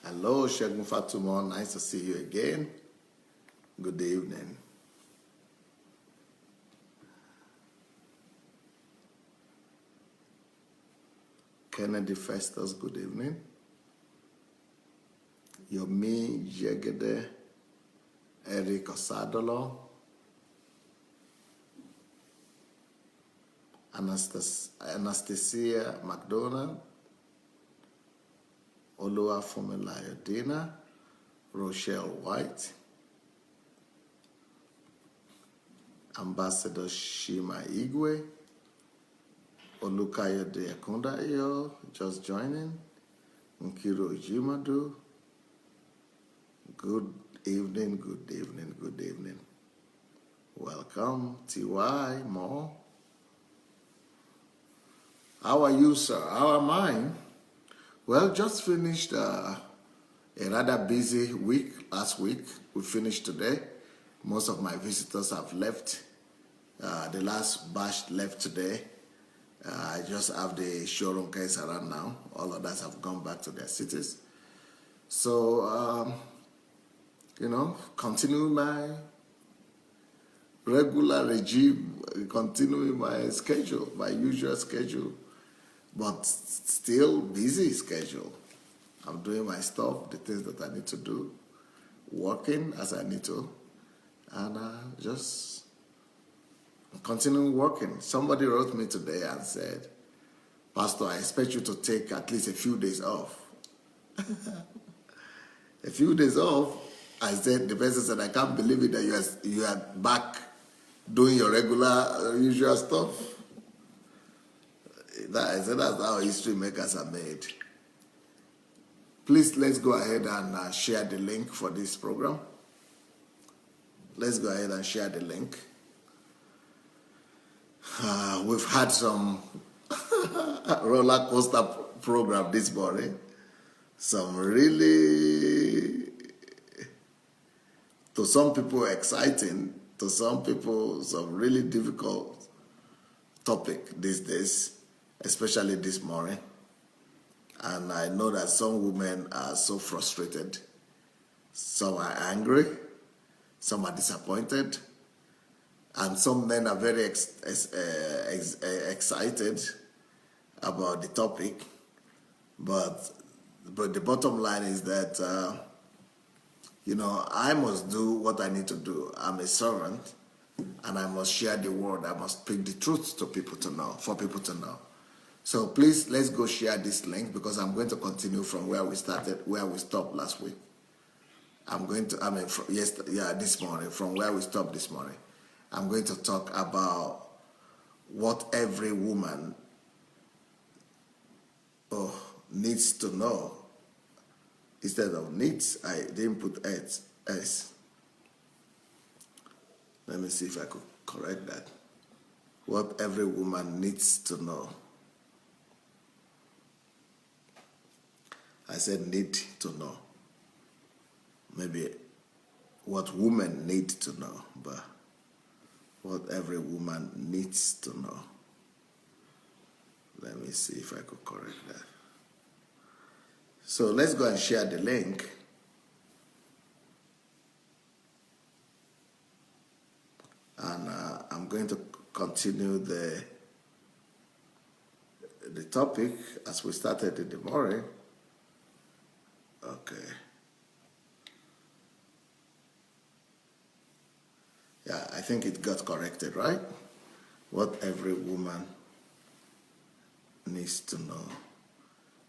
Hello, Shegun Fatumo. Nice to see you again. Good evening. Kennedy Festus, good evening. Yomi Jegede, Eric Osadolo, Anastasia McDonald, Oluwafumi Dina, Rochelle White, Ambassador Shima Igwe, Olukayode Akundayo, just joining, Nkiro Jimadu, good evening, good evening, good evening. Welcome, T.Y. Mo. How are you, sir? How am I? Well, just finished a rather busy week last week. We finished today. Most of my visitors have left. The last batch left today. I just have the showroom guys around now. All others have gone back to their cities. So, continuing my regular regime, continuing my schedule, my usual schedule, but still busy schedule. I'm doing my stuff, the things that I need to do, working as I need to, and just continuing working. Somebody wrote me today and said, Pastor, I expect you to take at least a few days off. A few days off? I said, the person said, I can't believe it that you are back doing your regular, usual stuff. I said, that's how history makers are made. Please, let's go ahead and share the link for this program. Let's go ahead and share the link. We've had some roller coaster program this morning. Some really, to some people, exciting. To some people, some really difficult topic these days, especially this morning. And I know that some women are so frustrated. Some are angry. Some are disappointed. And some men are very excited about the topic. But the bottom line is that, I must do what I need to do. I'm a servant, and I must share the word. I must speak the truth to people to know, for people to know. So please, let's go share this link, because I'm going to continue from where we started, where we stopped last week. This morning, from where we stopped this morning. I'm going to talk about what every woman needs to know. Instead of needs, I didn't put S. Let me see if I could correct that. What every woman needs to know. I said need to know. Maybe what women need to know, but what every woman needs to know. Let me see if I could correct that. So let's go and share the link. And I'm going to continue the topic as we started in the morning. Okay. Yeah, I think it got corrected, right? What every woman needs to know.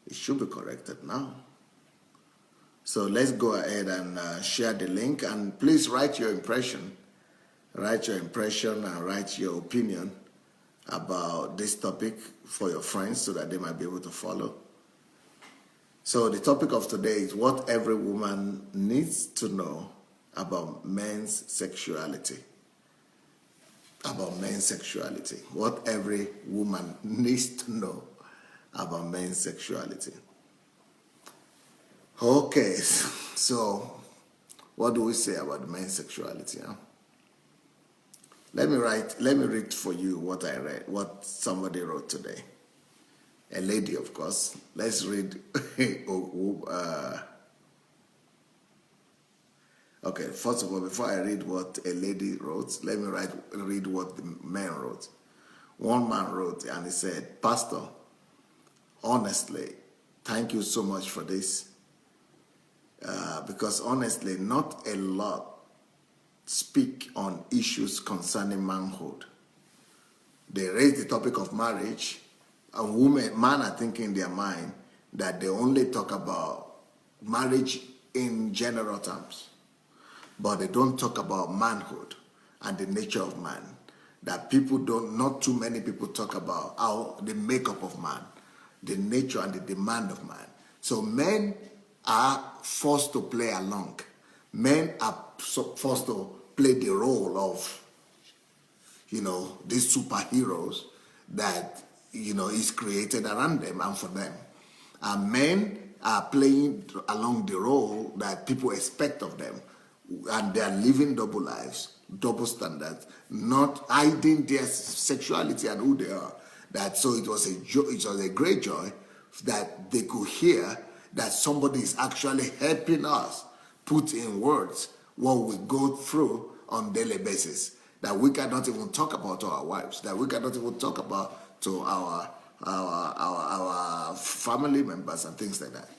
It should be corrected now. So let's go ahead and share the link, and please write your impression. Write your impression and write your opinion about this topic for your friends so that they might be able to follow. So the topic of today is what every woman needs to know about men's sexuality. About men's sexuality. What every woman needs to know about men's sexuality. Okay, so what do we say about men's sexuality? Huh? Let me read for you what I read, what somebody wrote today. A lady, of course. Let's read Okay, first of all, before I read what a lady wrote, let me read what the man wrote. One man wrote and he said, Pastor, honestly, thank you so much for this. Because honestly, not a lot speak on issues concerning manhood. They raise the topic of marriage. Man are thinking in their mind that they only talk about marriage in general terms, but they don't talk about manhood and the nature of man. That not too many people talk about how the makeup of man, the nature and the demand of man. So men are forced to play along. Men are forced to play the role of, these superheroes that, is created around them and for them. And men are playing along the role that people expect of them. And they are living double lives, double standards, not hiding their sexuality and who they are. So it was a great joy that they could hear that somebody is actually helping us put in words what we go through on a daily basis, that we cannot even talk about to our wives, that we cannot even talk about to our family members and things like that.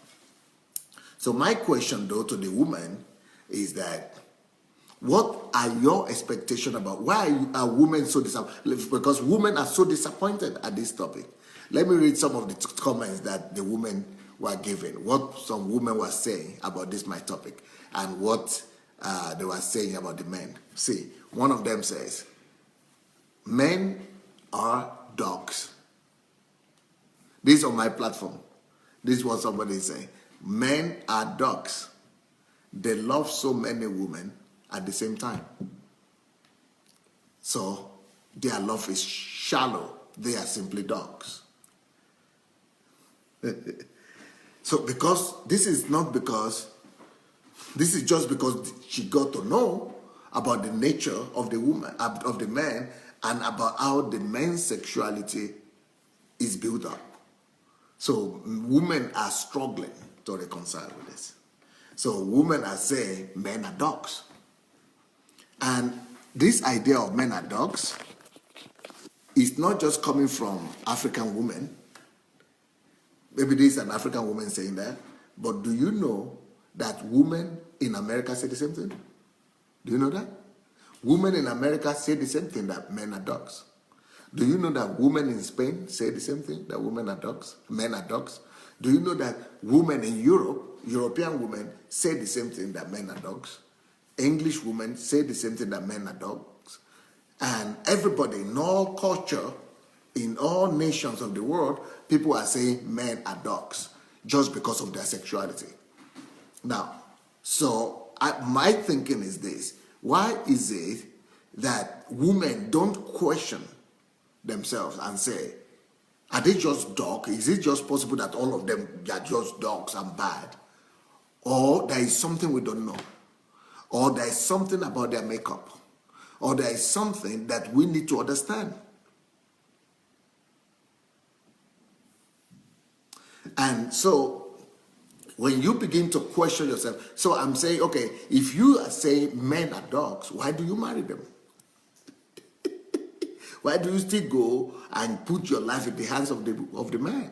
So my question, though, to the woman is that, what are your expectations about why are women so disappointed? Because women are so disappointed at this topic. Let me read some of the comments that the women were giving, what some women were saying about this my topic, and what they were saying about the men. See, one of them says, men are dogs. This is on my platform. This is what somebody is saying. Men are dogs. They love so many women at the same time. So their love is shallow. They are simply dogs. So this is just because she got to know about the nature of the woman, of the man, and about how the man's sexuality is built up. So women are struggling to reconcile with this. So women are saying men are dogs. And this idea of men are dogs is not just coming from African women. Maybe this is an African woman saying that. But do you know that women in America say the same thing? Do you know that? Women in America say the same thing, that men are dogs. Do you know that women in Spain say the same thing, that women are dogs, men are dogs? Do you know that women in Europe, European women, say the same thing, that men are dogs? English women say the same thing, that men are dogs. And everybody in all culture, in all nations of the world, people are saying men are dogs just because of their sexuality. Now, so my thinking is this. Why is it that women don't question themselves and say, are they just dogs? Is it just possible that all of them are just dogs and bad? Or there is something we don't know? Or there is something about their makeup? Or there is something that we need to understand? And so, when you begin to question yourself, so I'm saying, okay, if you are saying men are dogs, why do you marry them? Why do you still go and put your life in the hands of the man?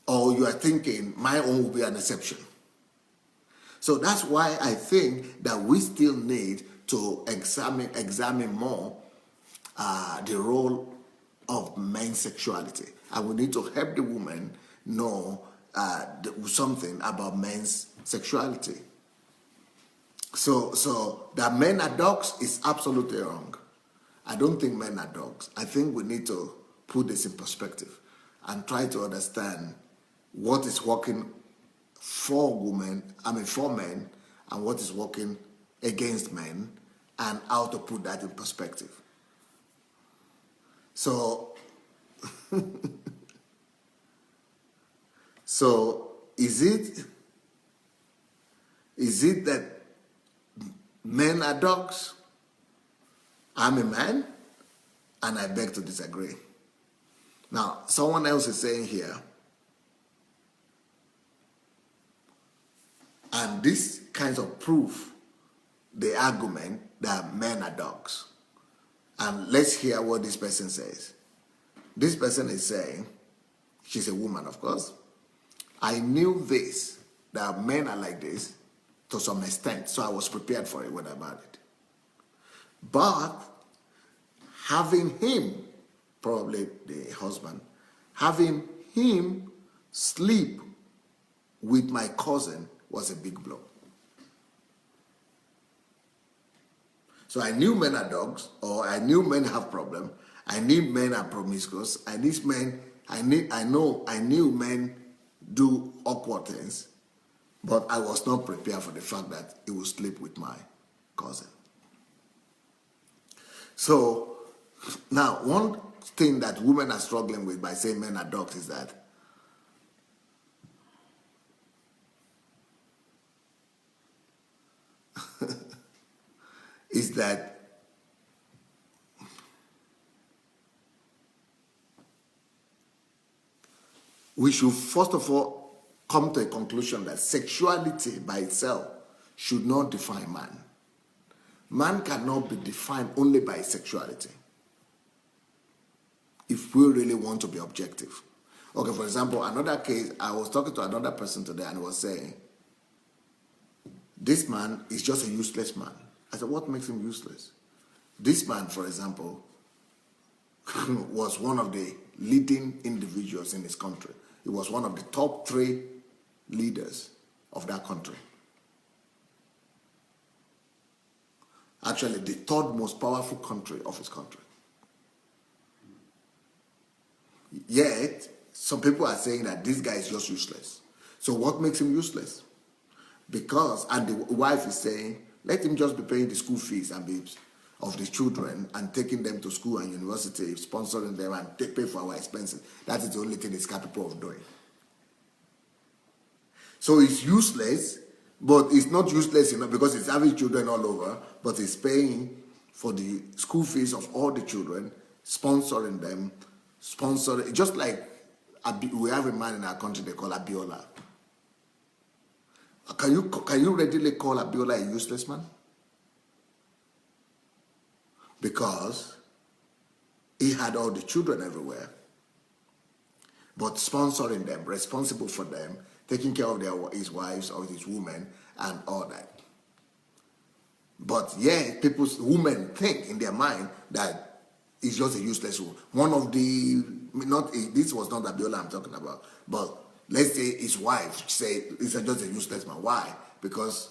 Or you are thinking, my own will be an exception. So that's why I think that we still need to examine more the role of men's sexuality. And we need to help the woman know something about men's sexuality. So that men are dogs is absolutely wrong. I don't think men are dogs. I think we need to put this in perspective and try to understand what is working for men, and what is working against men, and how to put that in perspective. So, is it that men are dogs? I'm a man, and I beg to disagree. Now, someone else is saying here, And this kinds of proof the argument that men are dogs. And let's hear what this person says. This person is saying, she's a woman, of course. I knew this, that men are like this to some extent, so I was prepared for it when I married. But having him, probably the husband, having him sleep with my cousin was a big blow. So I knew men are dogs, or I knew men have problems. I knew men are promiscuous. I knew men do awkward things, but I was not prepared for the fact that he would sleep with my cousin. So now, one thing that women are struggling with by saying men are dogs is that we should first of all come to a conclusion that sexuality by itself should not define man. Man cannot be defined only by sexuality if we really want to be objective. Okay, for example, another case, I was talking to another person today and was saying, this man is just a useless man. I said, what makes him useless? This man, for example, was one of the leading individuals in his country. He was one of the top 3 leaders of that country. Actually, the 3rd most powerful country of his country. Yet, some people are saying that this guy is just useless. So what makes him useless? Because, and the wife is saying, let him just be paying the school fees and be of the children and taking them to school and university, sponsoring them and pay for our expenses. That is the only thing he's capable of doing. So it's useless, but it's not useless because he's having children all over, but he's paying for the school fees of all the children, sponsoring them, just like we have a man in our country they call Abiola. Can you readily call Abiola a useless man? Because he had all the children everywhere, but sponsoring them, responsible for them, taking care of his wives or his women and all that. But yeah, women think in their mind that he's just a useless woman. One of the, this was not Abiola I'm talking about, but let's say his wife say he's just a useless man. Why? Because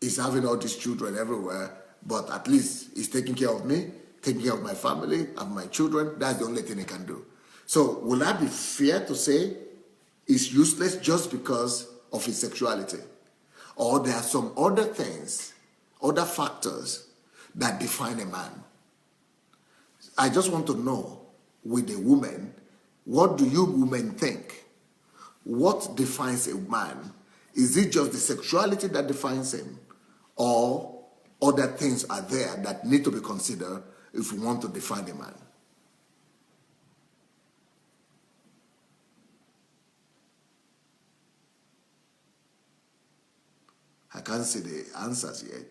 he's having all these children everywhere, but at least he's taking care of me, taking care of my family, of my children. That's the only thing he can do. So will that be fair to say he's useless just because of his sexuality? Or there are some other things, other factors that define a man? I just want to know, with a woman, what do you women think? What defines a man? Is it just the sexuality that defines him? Or other things are there that need to be considered if we want to define a man? I can't see the answers yet.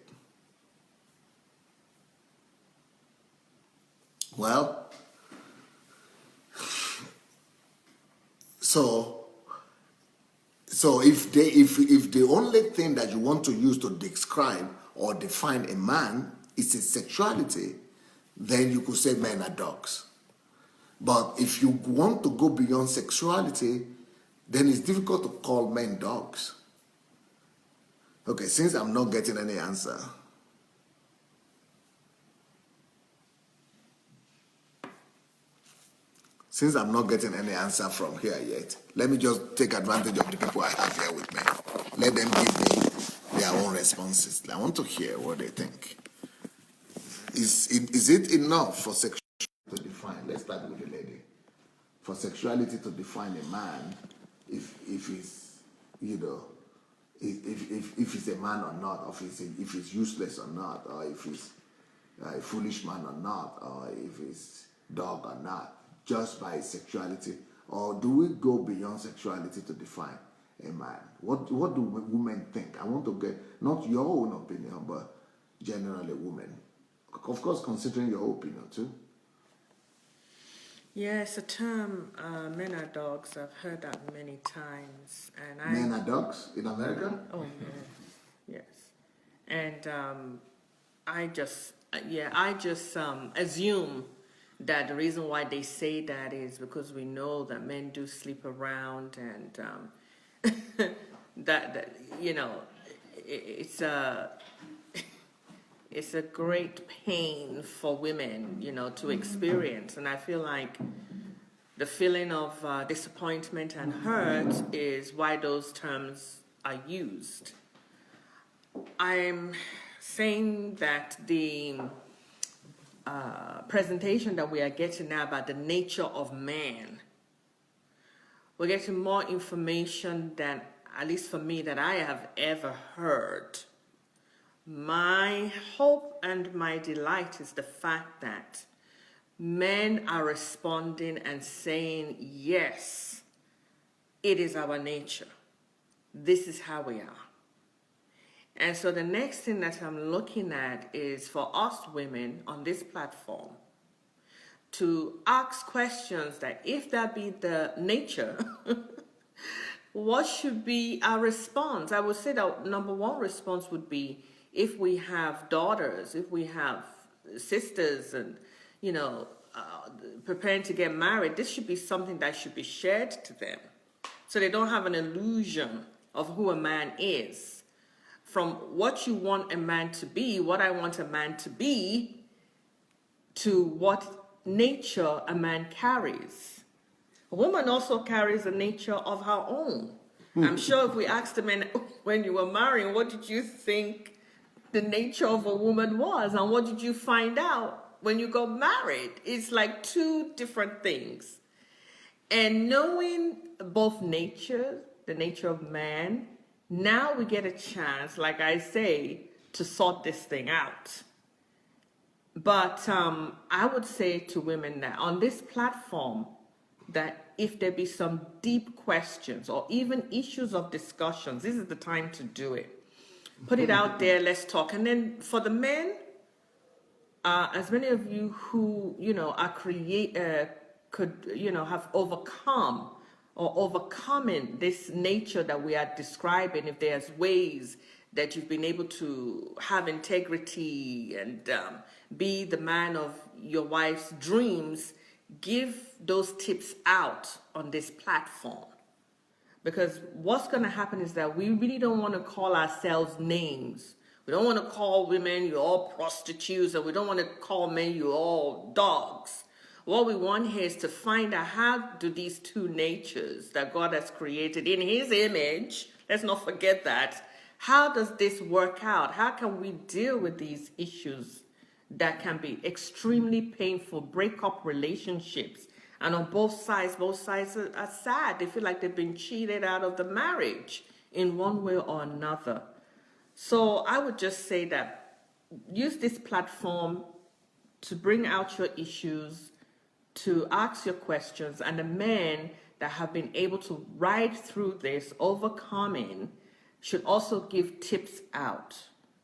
Well, so if the only thing that you want to use to describe or define a man is his sexuality, then you could say men are dogs. But if you want to go beyond sexuality, then it's difficult to call men dogs. Okay, since I'm not getting any answer, from here yet, let me just take advantage of the people I have here with me. Let them give me their own responses. I want to hear what they think. Is it enough for sexuality to define? Let's start with the lady. For sexuality to define a man, if he's, if he's a man or not, or if he's useless or not, or if he's a foolish man or not, or if he's dog or not, just by sexuality? Or do we go beyond sexuality to define a man? What do women think? I want to get not your own opinion, but generally women. Of course, considering your opinion too. Yeah, it's a term, men are dogs. I've heard that many times. Men are dogs in America? Oh, yes. And I just assume that the reason why they say that is because we know that men do sleep around, and that it's a great pain for women, to experience. And I feel like the feeling of disappointment and hurt is why those terms are used. I'm saying that the presentation that we are getting now about the nature of man, we're getting more information than, at least for me, that I have ever heard. My hope and my delight is the fact that men are responding and saying, yes, it is our nature. This is how we are. And so the next thing that I'm looking at is for us women on this platform to ask questions that, if that be the nature, what should be our response? I would say that number one response would be, if we have daughters, if we have sisters, and preparing to get married, this should be something that should be shared to them, so they don't have an illusion of who a man is. From what you want a man to be, what I want a man to be, to what nature a man carries. A woman also carries a nature of her own. I'm sure if we asked the men, when you were marrying, what did you think the nature of a woman was, and what did you find out when you got married? It's like two different things. And knowing both natures, the nature of man, now we get a chance, like I say, to sort this thing out. But I would say to women now on this platform that if there be some deep questions or even issues of discussions, this is the time to do it. Put it out there, let's talk. And then for the men, as many of you who, are have overcome or overcoming this nature that we are describing, if there's ways that you've been able to have integrity and be the man of your wife's dreams, give those tips out on this platform. Because what's going to happen is that we really don't want to call ourselves names. We don't want to call women, you're all prostitutes, and we don't want to call men, you're all dogs. What we want here is to find out, how do these two natures that God has created in His image, let's not forget that, how does this work out? How can we deal with these issues that can be extremely painful, break up relationships? And on both sides are sad. They feel like they've been cheated out of the marriage in one way or another. So I would just say that use this platform to bring out your issues, to ask your questions, and the men that have been able to ride through this, overcoming, should also give tips out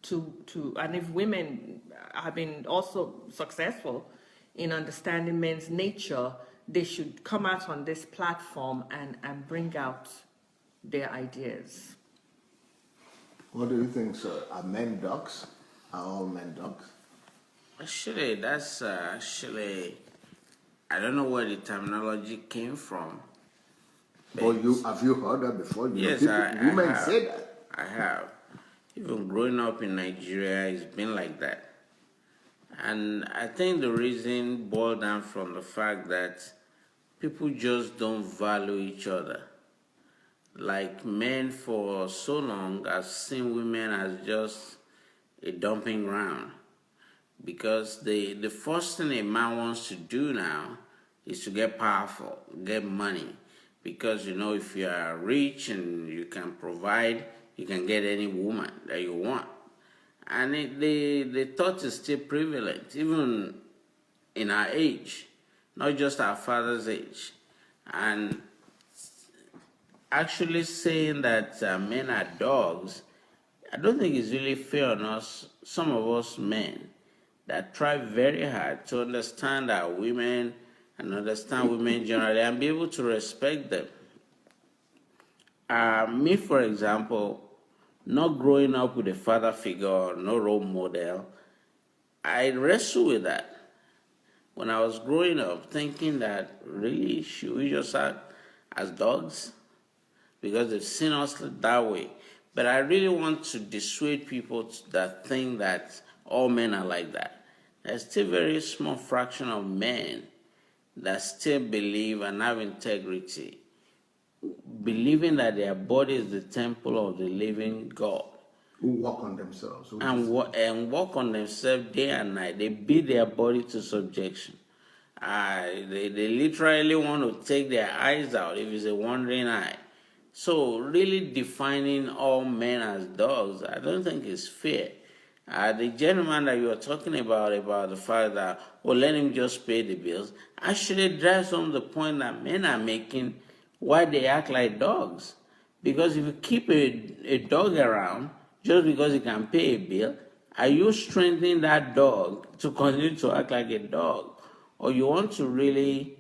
to and if women have been also successful in understanding men's nature, they should come out on this platform and bring out their ideas. What do you think, sir? Are men dogs? Are all men dogs? Actually, that's I don't know where the terminology came from. But have you heard that before? Yes, women have. say that. I have. Even growing up in Nigeria, it's been like that. And I think the reason boiled down from the fact that people just don't value each other. Like, men for so long have seen women as just a dumping ground. Because the first thing a man wants to do now is to get powerful, get money. Because, if you are rich and you can provide, you can get any woman that you want. And the thought is still prevalent, even in our age, not just our father's age. And actually saying that men are dogs, I don't think it's really fair on us, some of us men, that try very hard to understand our women and understand women generally and be able to respect them. Me, for example, not growing up with a father figure or no role model, I wrestle with that. When I was growing up, thinking that really, should we just act as dogs? Because they've seen us that way. But I really want to dissuade people that think that all men are like that. There's still a very small fraction of men that still believe and have integrity, believing that their body is the temple of the living God. Who work on themselves. And work on themselves day and night. They beat their body to subjection. They literally want to take their eyes out if it's a wandering eye. So really defining all men as dogs, I don't think is fair. The gentleman that you were talking about the fact that, let him just pay the bills, actually drives home the point that men are making why they act like dogs. Because if you keep a dog around just because he can pay a bill, are you strengthening that dog to continue to act like a dog? Or you want to really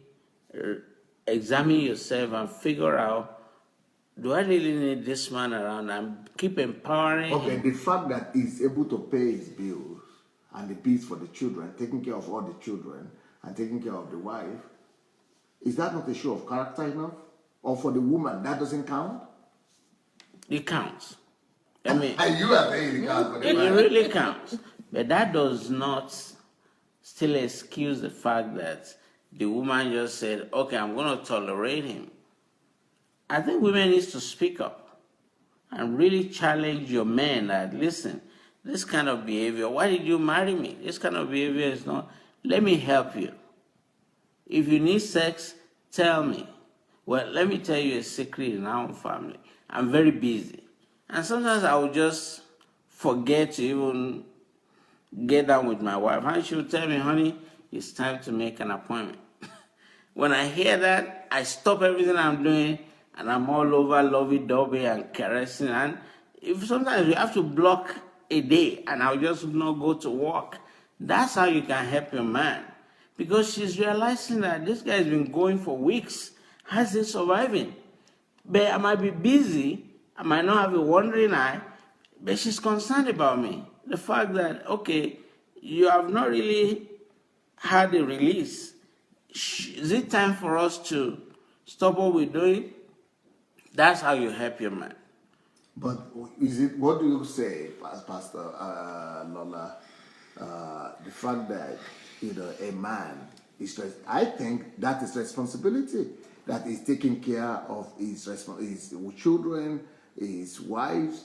examine yourself and figure out, do I really need this man around and keep empowering him? Okay, the fact that he's able to pay his bills and the bills for the children, taking care of all the children and taking care of the wife, is that not a show of character enough? Or for the woman, that doesn't count? It counts. I mean, you are saying it counts for the it man. really counts. But that does not still excuse the fact that the woman just said, okay, I'm going to tolerate him. I think women need to speak up and really challenge your men that, listen, this kind of behavior, why did you marry me? This kind of behavior is not, let me help you. If you need sex, tell me. Well, let me tell you a secret in our family. I'm very busy. And sometimes I will just forget to even get down with my wife. And she will tell me, honey, it's time to make an appointment. When I hear that, I stop everything I'm doing and I'm all over lovey-dovey and caressing. And if sometimes you have to block a day and I'll just not go to work, that's how you can help your man. Because she's realizing that this guy has been going for weeks. How's he surviving? But I might be busy, I might not have a wandering eye, but she's concerned about me. The fact that, okay, you have not really had a release. Is it time for us to stop what we're doing? That's how you help your man. But is it? What do you say, Pastor Lola? The fact that a man is, I think that is responsibility. That is taking care of his children, his wives,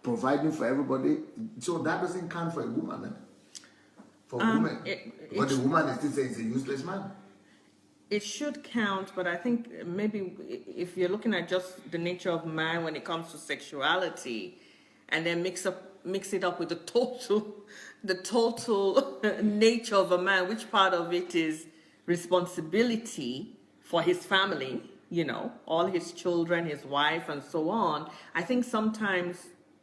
providing for everybody. So that doesn't count for a woman. For a woman, but the woman is still saying he's a useless man. It should count, but I think maybe if you're looking at just the nature of man when it comes to sexuality, and then mix it up with the total nature of a man, which part of it is responsibility for his family, all his children, his wife, and so on. I think sometimes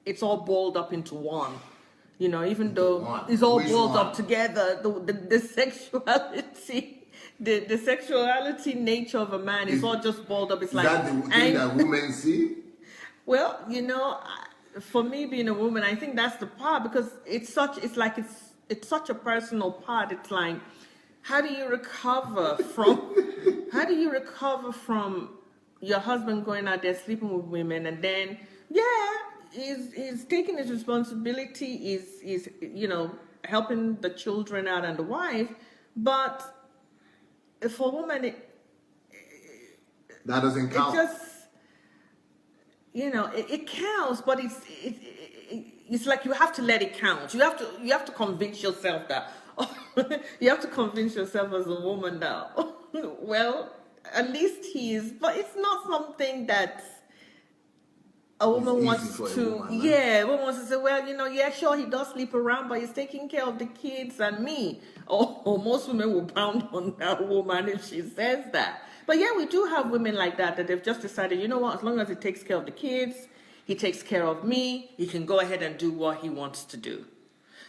it's all boiled up into one. Even though it's all boiled up together, the sexuality. The sexuality nature of a man is all just boiled up. It's like that the thing that women see? Well, for me being a woman, I think that's the part, because it's such a personal part. It's like, how do you recover from your husband going out there sleeping with women, and then he's taking his responsibility, is helping the children out and the wife, but for a woman, that doesn't count. It just, it counts, but it's like you have to let it count. You have to convince yourself that. You have to convince yourself as a woman that, well, at least he is. But it's not something that's a woman easy wants for a to, woman, huh? yeah, a woman wants to say, well, yeah, sure, he does sleep around, but he's taking care of the kids and me. Or most women will pound on that woman if she says that. But yeah, we do have women like that they've just decided, you know what, as long as he takes care of the kids, he takes care of me, he can go ahead and do what he wants to do.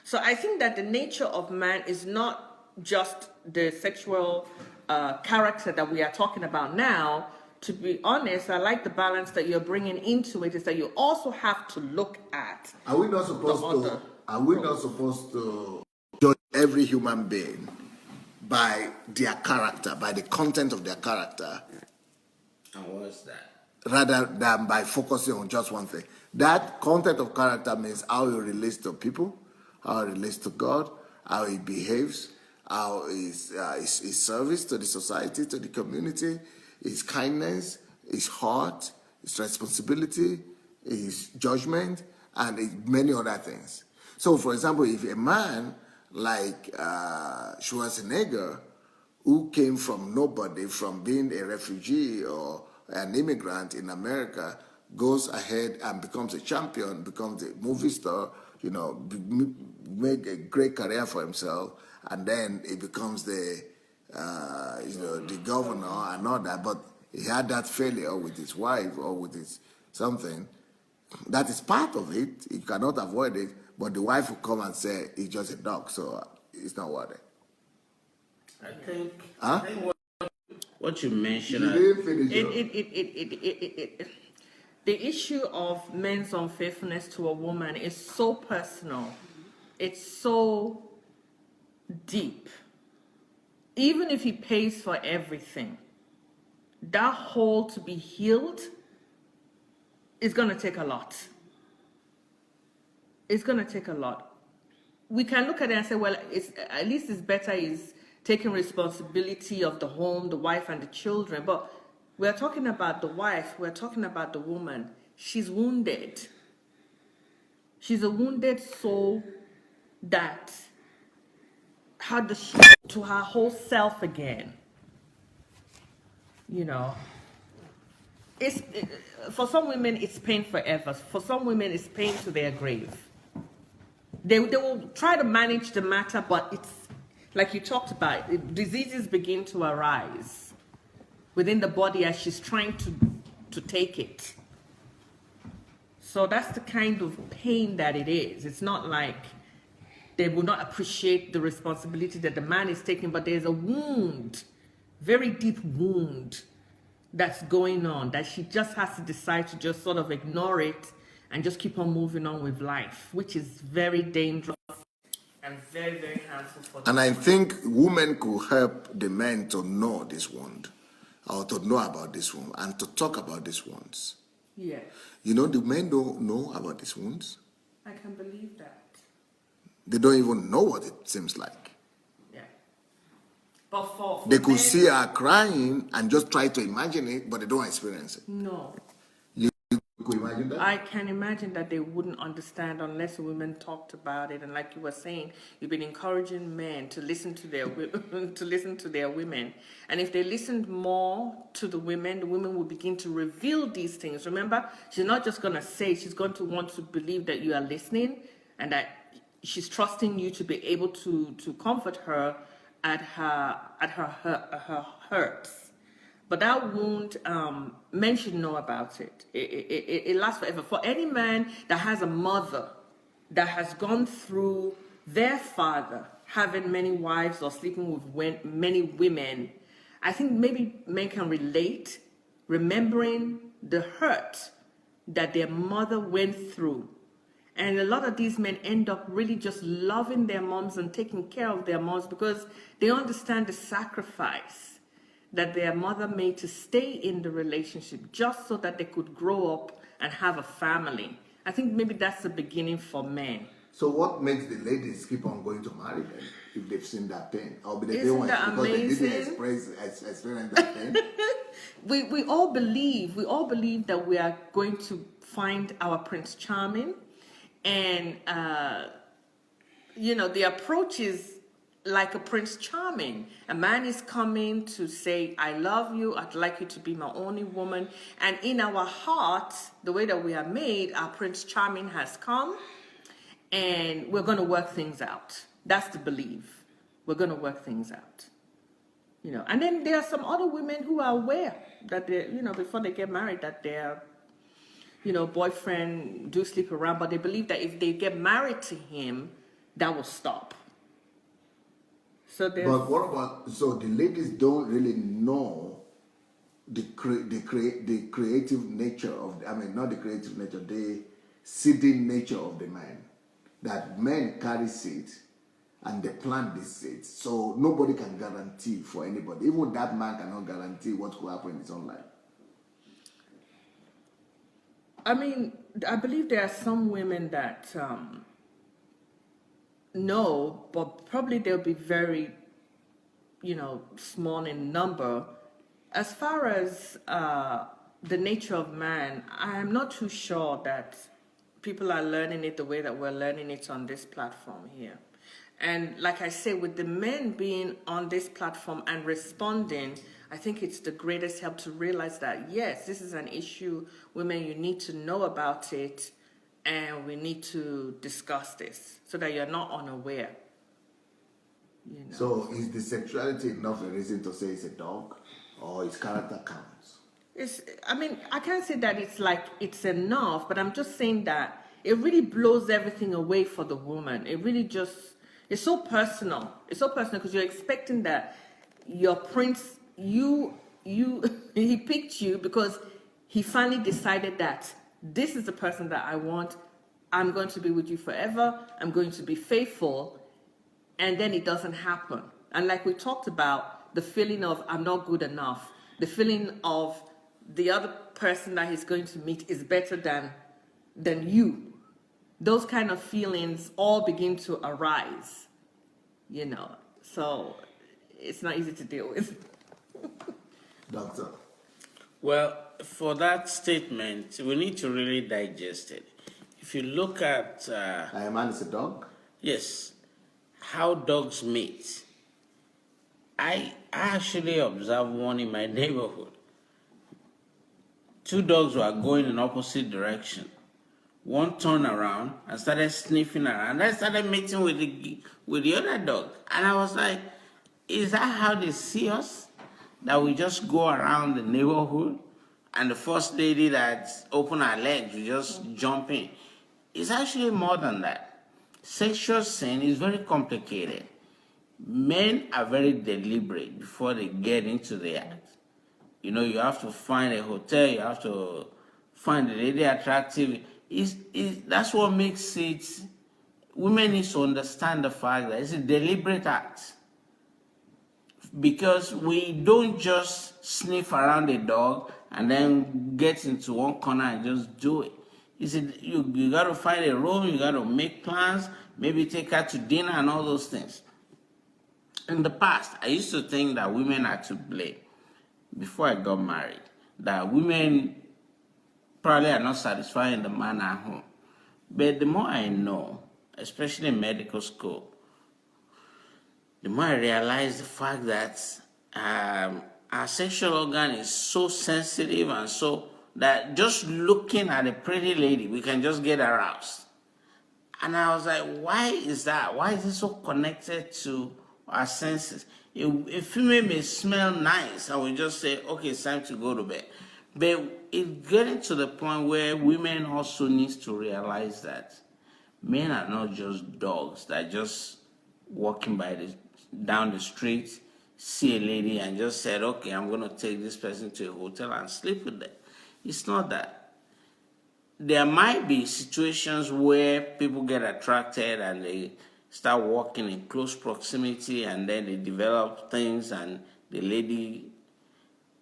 So I think that the nature of man is not just the sexual character that we are talking about now. To be honest, I like the balance that you're bringing into it, is that you also have to look at. Are we not supposed to judge every human being by their character, by the content of their character, And what's that? rather than by focusing on just one thing? That content of character means how he relates to people, how he relates to God, how he behaves, how his service to the society, to the community, his kindness, his heart, his responsibility, his judgment, and many other things. So, for example, if a man like Schwarzenegger, who came from nobody, from being a refugee or an immigrant in America, goes ahead and becomes a champion, becomes a movie star, make a great career for himself, and then he becomes the governor and all that. But he had that failure with his wife or with his something. That is part of it. You cannot avoid it. But the wife will come and say he's just a dog, so it's not worth it. I think, Huh? I think what you mentioned. You didn't finish The issue of men's unfaithfulness to a woman is so personal. It's so deep. Even if he pays for everything, that hole to be healed is going to take a lot. It's going to take a lot. We can look at it and say, well, at least it's better is taking responsibility of the home, the wife and the children. But we're talking about the wife, we're talking about the woman. She's wounded. She's a wounded soul that, how does she get to her whole self again? For some women, it's pain forever. For some women, it's pain to their grave. They will try to manage the matter, but it's like you talked about, diseases begin to arise within the body as she's trying to take it. So that's the kind of pain that it is. It's not like they will not appreciate the responsibility that the man is taking, but there's a wound, very deep wound that's going on, that she just has to decide to just sort of ignore it and just keep on moving on with life, which is very dangerous and very, very harmful for them. And I think women could help the men to know this wound, or to know about this wound, and to talk about these wounds. Yeah. The men don't know about these wounds. I can believe that. They don't even know what it seems like. Yeah. But for they could men, see her crying and just try to imagine it, but they don't experience it. No. You could imagine that? I can imagine that they wouldn't understand unless women talked about it. And like you were saying, you've been encouraging men to listen to their women. And if they listened more to the women will begin to reveal these things. Remember, she's not just going to say, she's going to want to believe that you are listening and that she's trusting you to be able to comfort her at her hurts. But that wound, men should know about it. It lasts forever. For any man that has a mother that has gone through their father having many wives or sleeping with many women, I think maybe men can relate, remembering the hurt that their mother went through. And a lot of these men end up really just loving their moms and taking care of their moms because they understand the sacrifice that their mother made to stay in the relationship just so that they could grow up and have a family. I think maybe that's the beginning for men. So what makes the ladies keep on going to marry them if they've seen that pain? Or they Isn't want that because amazing? they didn't experience that pain? we all believe that we are going to find our Prince Charming, and the approach is like a Prince Charming. A man is coming to say, I love you, I'd like you to be my only woman. And in our hearts, the way that we are made, our Prince Charming has come and we're going to work things out. That's the belief. We're going to work things out. You know, and then there are some other women who are aware that they, you know, before they get married, that their, you know, boyfriend do sleep around, but they believe that if they get married to him, that will stop. So but what about, so the ladies don't really know the creative nature of, I mean, not the creative nature, the seeding nature of the man. That men carry seeds and they plant these seeds. So nobody can guarantee for anybody. Even that man cannot guarantee what will happen in his own life. I mean, I believe there are some women that know, but probably they'll be very, you know, small in number. As far as the nature of man, I'm not too sure that people are learning it the way that we're learning it on this platform here. And like I say, with the men being on this platform and responding, I think it's the greatest help to realize that, yes, this is an issue. Women, you need to know about it, and we need to discuss this so that you're not unaware. You know? So is the sexuality enough a reason to say it's a dog, or its character counts? I mean, I can't say that it's like it's enough, but I'm just saying that it really blows everything away for the woman. It really just, it's so personal. It's so personal because you're expecting that your prince, he picked you because he finally decided that this is the person that I want. I'm going to be with you forever. I'm going to be faithful. And then it doesn't happen. And like we talked about, the feeling of I'm not good enough, the feeling of the other person that he's going to meet is better than you. Those kind of feelings all begin to arise, you know. So it's not easy to deal with. Doctor? Well, for that statement, we need to really digest it. If you look at... A man is a dog? Yes. How dogs mate. I actually observed one in my neighborhood. Two dogs were going in opposite direction. One turned around and started sniffing around. I started mating with the other dog. And I was like, is that how they see us? That we just go around the neighborhood and the first lady that opened her legs, we just jump in. It's actually more than that. Sexual sin is very complicated. Men are very deliberate before they get into the act. You know, you have to find a hotel, you have to find the lady attractive. That's what makes it, women need to understand the fact that it's a deliberate act. Because we don't just sniff around a dog and then get into one corner and just do it. You got to find a room, you got to make plans, maybe take her to dinner and all those things. In the past, I used to think that women are to blame before I got married, that women probably are not satisfying the man at home. But the more I know, especially in medical school, the more I realize the fact that our sexual organ is so sensitive and so that just looking at a pretty lady, we can just get aroused. And I was like, why is that? Why is it so connected to our senses? A female may smell nice and we just say, okay, it's time to go to bed. But it's getting to the point where women also need to realize that men are not just dogs that just walking down the street, see a lady and just said, okay, I'm going to take this person to a hotel and sleep with them. It's not that. There might be situations where people get attracted and they start walking in close proximity and then they develop things and the lady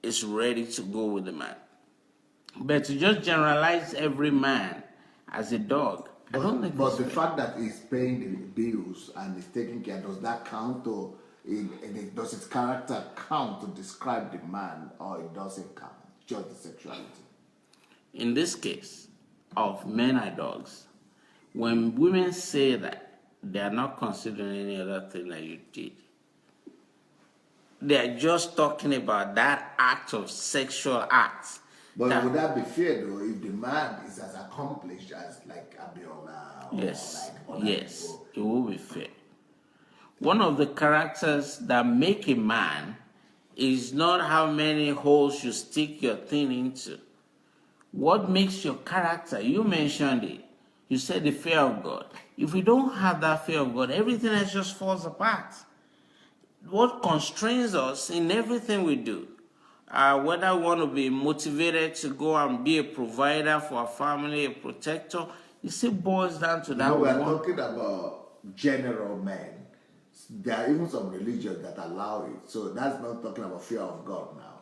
is ready to go with the man. But to just generalize every man as a dog, I don't think. But the fact that he's paying the bills and he's taking care, does that count, or does his character count to describe the man, or it doesn't count, just the sexuality? In this case of men are dogs, when women say that, they are not considering any other thing that you did. They are just talking about that act of sexual acts. But would that be fair though if the man is as accomplished as like Abiola or Yes, like other yes, people? it will be fair. One of the characters that make a man is not how many holes you stick your thing into. What makes your character? You mentioned it. You said the fear of God. If we don't have that fear of God, everything else just falls apart. What constrains us in everything we do, whether we want to be motivated to go and be a provider for our family, a protector, it still boils down to that No, we are one. talking about general men. There are even some religions that allow it. So that's not talking about fear of God now.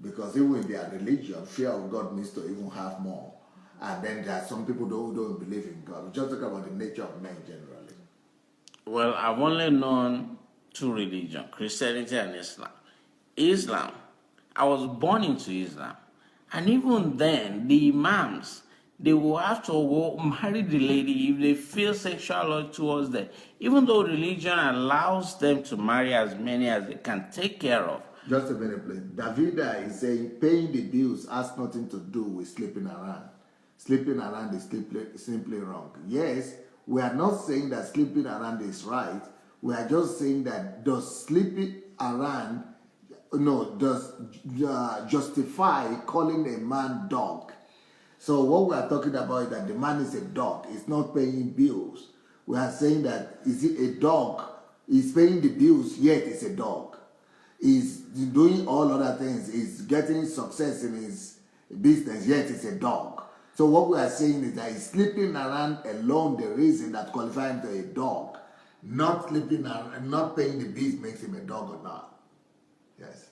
Because even in their religion, fear of God needs to even have more. And then there are some people who don't believe in God. We're just talking about the nature of men generally. Well, I've only known two religions, Christianity and Islam. Islam, I was born into Islam. And even then, the imams, they will have to go marry the lady if they feel sexual urge towards them. Even though religion allows them to marry as many as they can take care of. Just a minute, please. Davida is saying paying the bills has nothing to do with sleeping around. Sleeping around is simply wrong. Yes, we are not saying that sleeping around is right. We are just saying that does sleeping around, does justify calling a man dog. So what we are talking about is that the man is a dog. He's not paying bills. We are saying that is it a dog? He's paying the bills, yet it's a dog. He's doing all other things. He's getting success in his business, yet it's a dog. So what we are saying is that he's sleeping around alone, the reason that qualifies him to a dog. Not sleeping around, not paying the bills makes him a dog or not. Yes.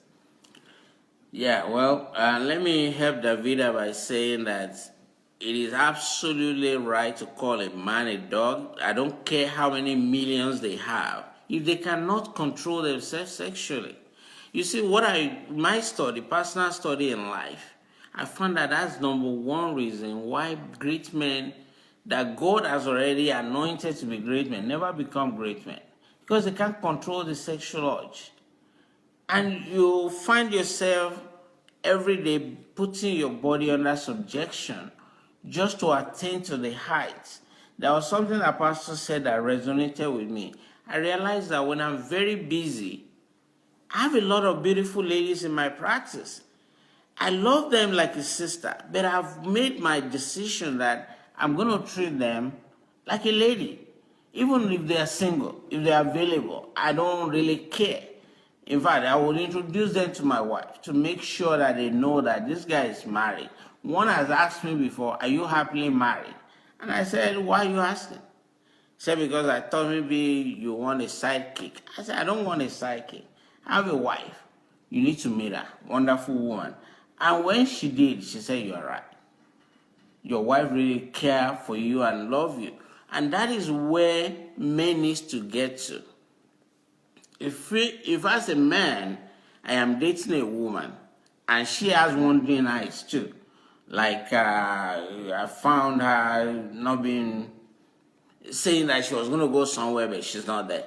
Yeah, well, let me help Davida by saying that it is absolutely right to call a man a dog. I don't care how many millions they have. If they cannot control themselves sexually. You see, my study, personal study in life, I found that that's number one reason why great men that God has already anointed to be great men never become great men. Because they can't control the sexual urge. And you find yourself every day putting your body under subjection just to attain to the heights. There was something that Pastor said that resonated with me. I realized that when I'm very busy, I have a lot of beautiful ladies in my practice. I love them like a sister, but I've made my decision that I'm going to treat them like a lady. Even if they are single, if they are available, I don't really care. In fact, I will introduce them to my wife to make sure that they know that this guy is married. One has asked me before, are you happily married? And I said, why are you asking? He said, because I thought maybe you want a sidekick. I said, I don't want a sidekick. I have a wife. You need to meet her. Wonderful woman. And when she did, she said, you're right. Your wife really cares for you and love you. And that is where men needs to get to. If as a man, I am dating a woman, and she has wandering eyes too, like I found her not being, saying that she was going to go somewhere, but she's not there.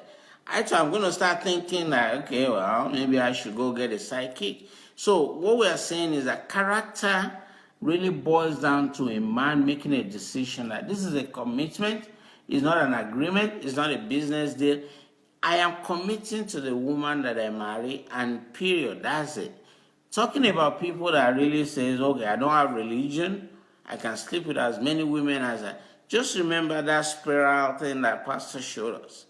I'm going to start thinking that, okay, well, maybe I should go get a sidekick. So what we are saying is that character really boils down to a man making a decision that this is a commitment, it's not an agreement, it's not a business deal. I am committing to the woman that I marry, and period, that's it. Talking about people that really says, okay, I don't have religion, I can sleep with as many women as I... Just remember that spiral thing that Pastor showed us.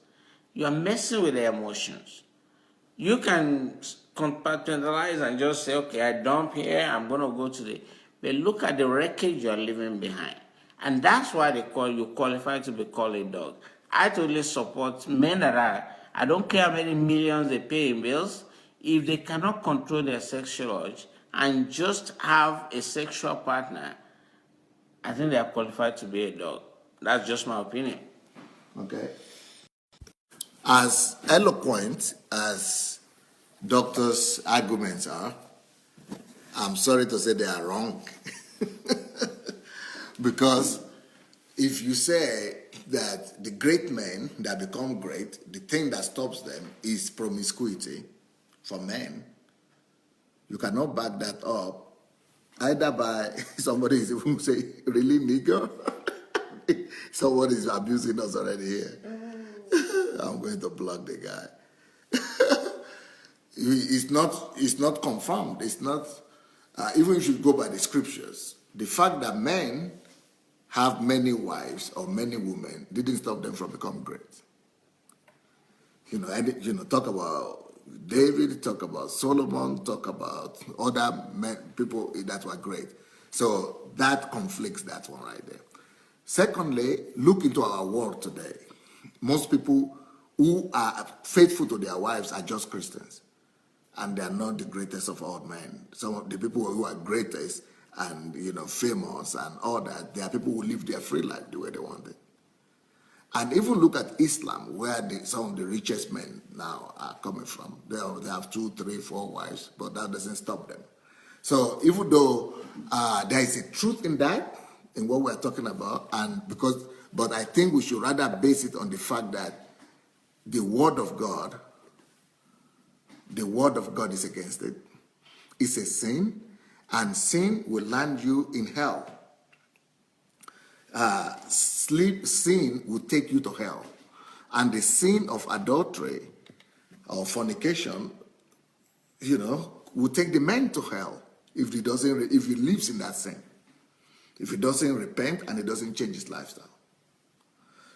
You are messing with their emotions. You can compartmentalize and just say, okay, I dump here, I'm going to go to the... But look at the wreckage you are leaving behind. And that's why they call you qualified to be called a dog. I totally support men that are... I don't care how many millions they pay in bills. If they cannot control their sexual urge and just have a sexual partner, I think they are qualified to be a dog. That's just my opinion. Okay. As eloquent as doctors' arguments are, I'm sorry to say they are wrong. Because if you say that the great men that become great, the thing that stops them is promiscuity for men. You cannot back that up either by somebody is even say, really nigger? Someone is abusing us already here. I'm going to block the guy. It's not confirmed. It's not, even if you go by the scriptures, the fact that men have many wives or many women didn't stop them from becoming great. Talk about David, talk about Solomon, talk about other men, people that were great. So that conflicts that one right there. Secondly, look into our world today. Most people who are faithful to their wives are just Christians, and they are not the greatest of all men. Some of the people who are greatest and famous and all that, they are people who live their free life the way they want it. And even look at Islam, where some of the richest men now are coming from. They have 2, 3, 4 wives, but that doesn't stop them. So even though there is a truth in that, in what we're talking about, but I think we should rather base it on the fact that the word of God is against it. It's a sin, and sin will land you in hell. Sin will take you to hell, and the sin of adultery or fornication, will take the man to hell if he lives in that sin, if he doesn't repent and he doesn't change his lifestyle.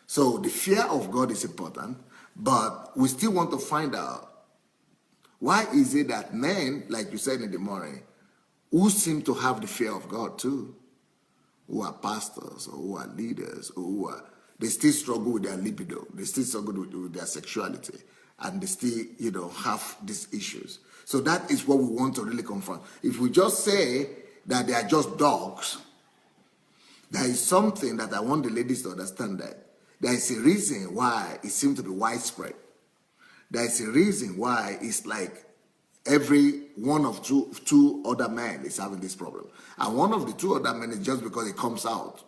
So the fear of God is important, but we still want to find out why is it that men, like you said in the morning, who seem to have the fear of God too, who are pastors or who are leaders or they still struggle with their libido, they still struggle with their sexuality, and they still, have these issues. So that is what we want to really confront. If we just say that they are just dogs, there is something that I want the ladies to understand, that there is a reason why it seems to be widespread. There is a reason why it's like every one of two other men is having this problem. And one of the 2 other men is just because it comes out.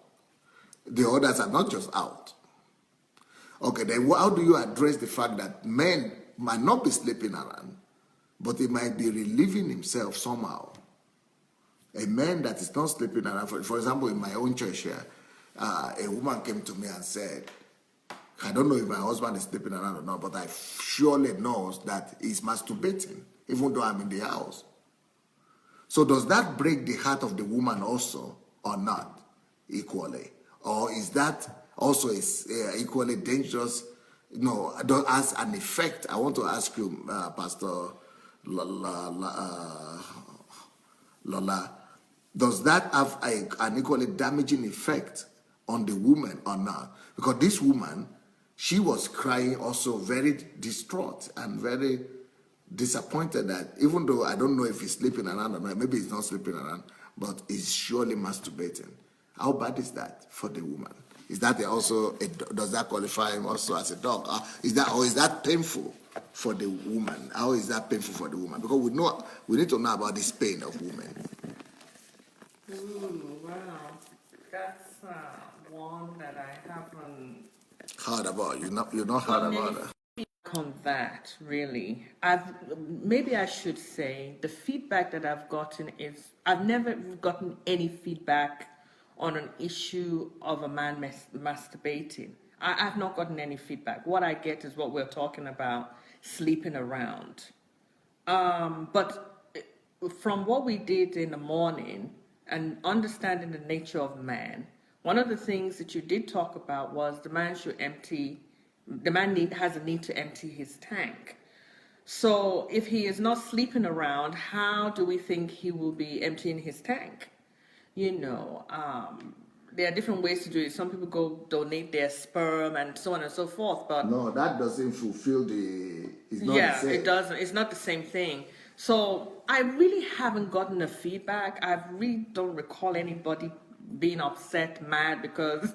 The others are not just out. Okay, then how do you address the fact that men might not be sleeping around, but he might be relieving himself somehow? A man that is not sleeping around, for example, in my own church here, a woman came to me and said, I don't know if my husband is sleeping around or not, but I surely know that he's masturbating, even though I'm in the house. So does that break the heart of the woman also or not equally? Or is that also equally dangerous, as an effect? I want to ask you, Pastor Lola, does that have an equally damaging effect on the woman or not? Because this woman, she was crying also very distraught and very disappointed that even though I don't know if he's sleeping around or not, maybe he's not sleeping around, but he's surely masturbating. How bad is that for the woman? Is that does that qualify him also as a dog? Is that painful for the woman? How is that painful for the woman? Because we need to know about this pain of women. Ooh, wow. That's one that I haven't heard about. You've not heard about that. On that, really, maybe I should say the feedback that I've gotten is I've never gotten any feedback on an issue of a man masturbating. I've not gotten any feedback. What I get is what we're talking about, sleeping around. But from what we did in the morning and understanding the nature of man, one of the things that you did talk about was the man has a need to empty his tank. So if he is not sleeping around, how do we think he will be emptying his tank? There are different ways to do it. Some people go donate their sperm and so on and so forth. But no, that doesn't fulfill it's not the same. It doesn't. It's not the same thing. So I really haven't gotten a feedback. I really don't recall anybody being upset, mad because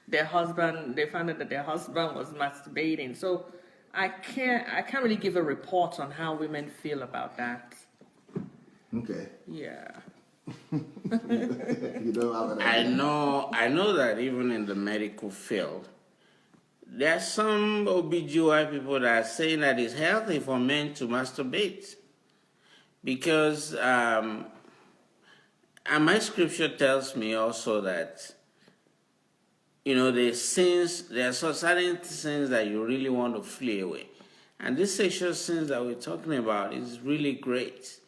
they found out that their husband was masturbating. So I can't really give a report on how women feel about that. Okay. Yeah. You don't have an idea. I know that even in the medical field, There are some OBGY people that are saying that it's healthy for men to masturbate because, and my scripture tells me also that, there are certain sins that you really want to flee away. And these sexual sins that we're talking about is really great.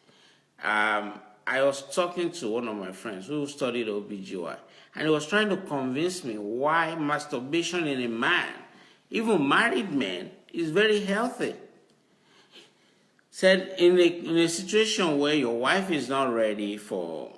I was talking to one of my friends who studied OBGY, and he was trying to convince me why masturbation in a man, even married men, is very healthy. Said in a situation where your wife is not ready for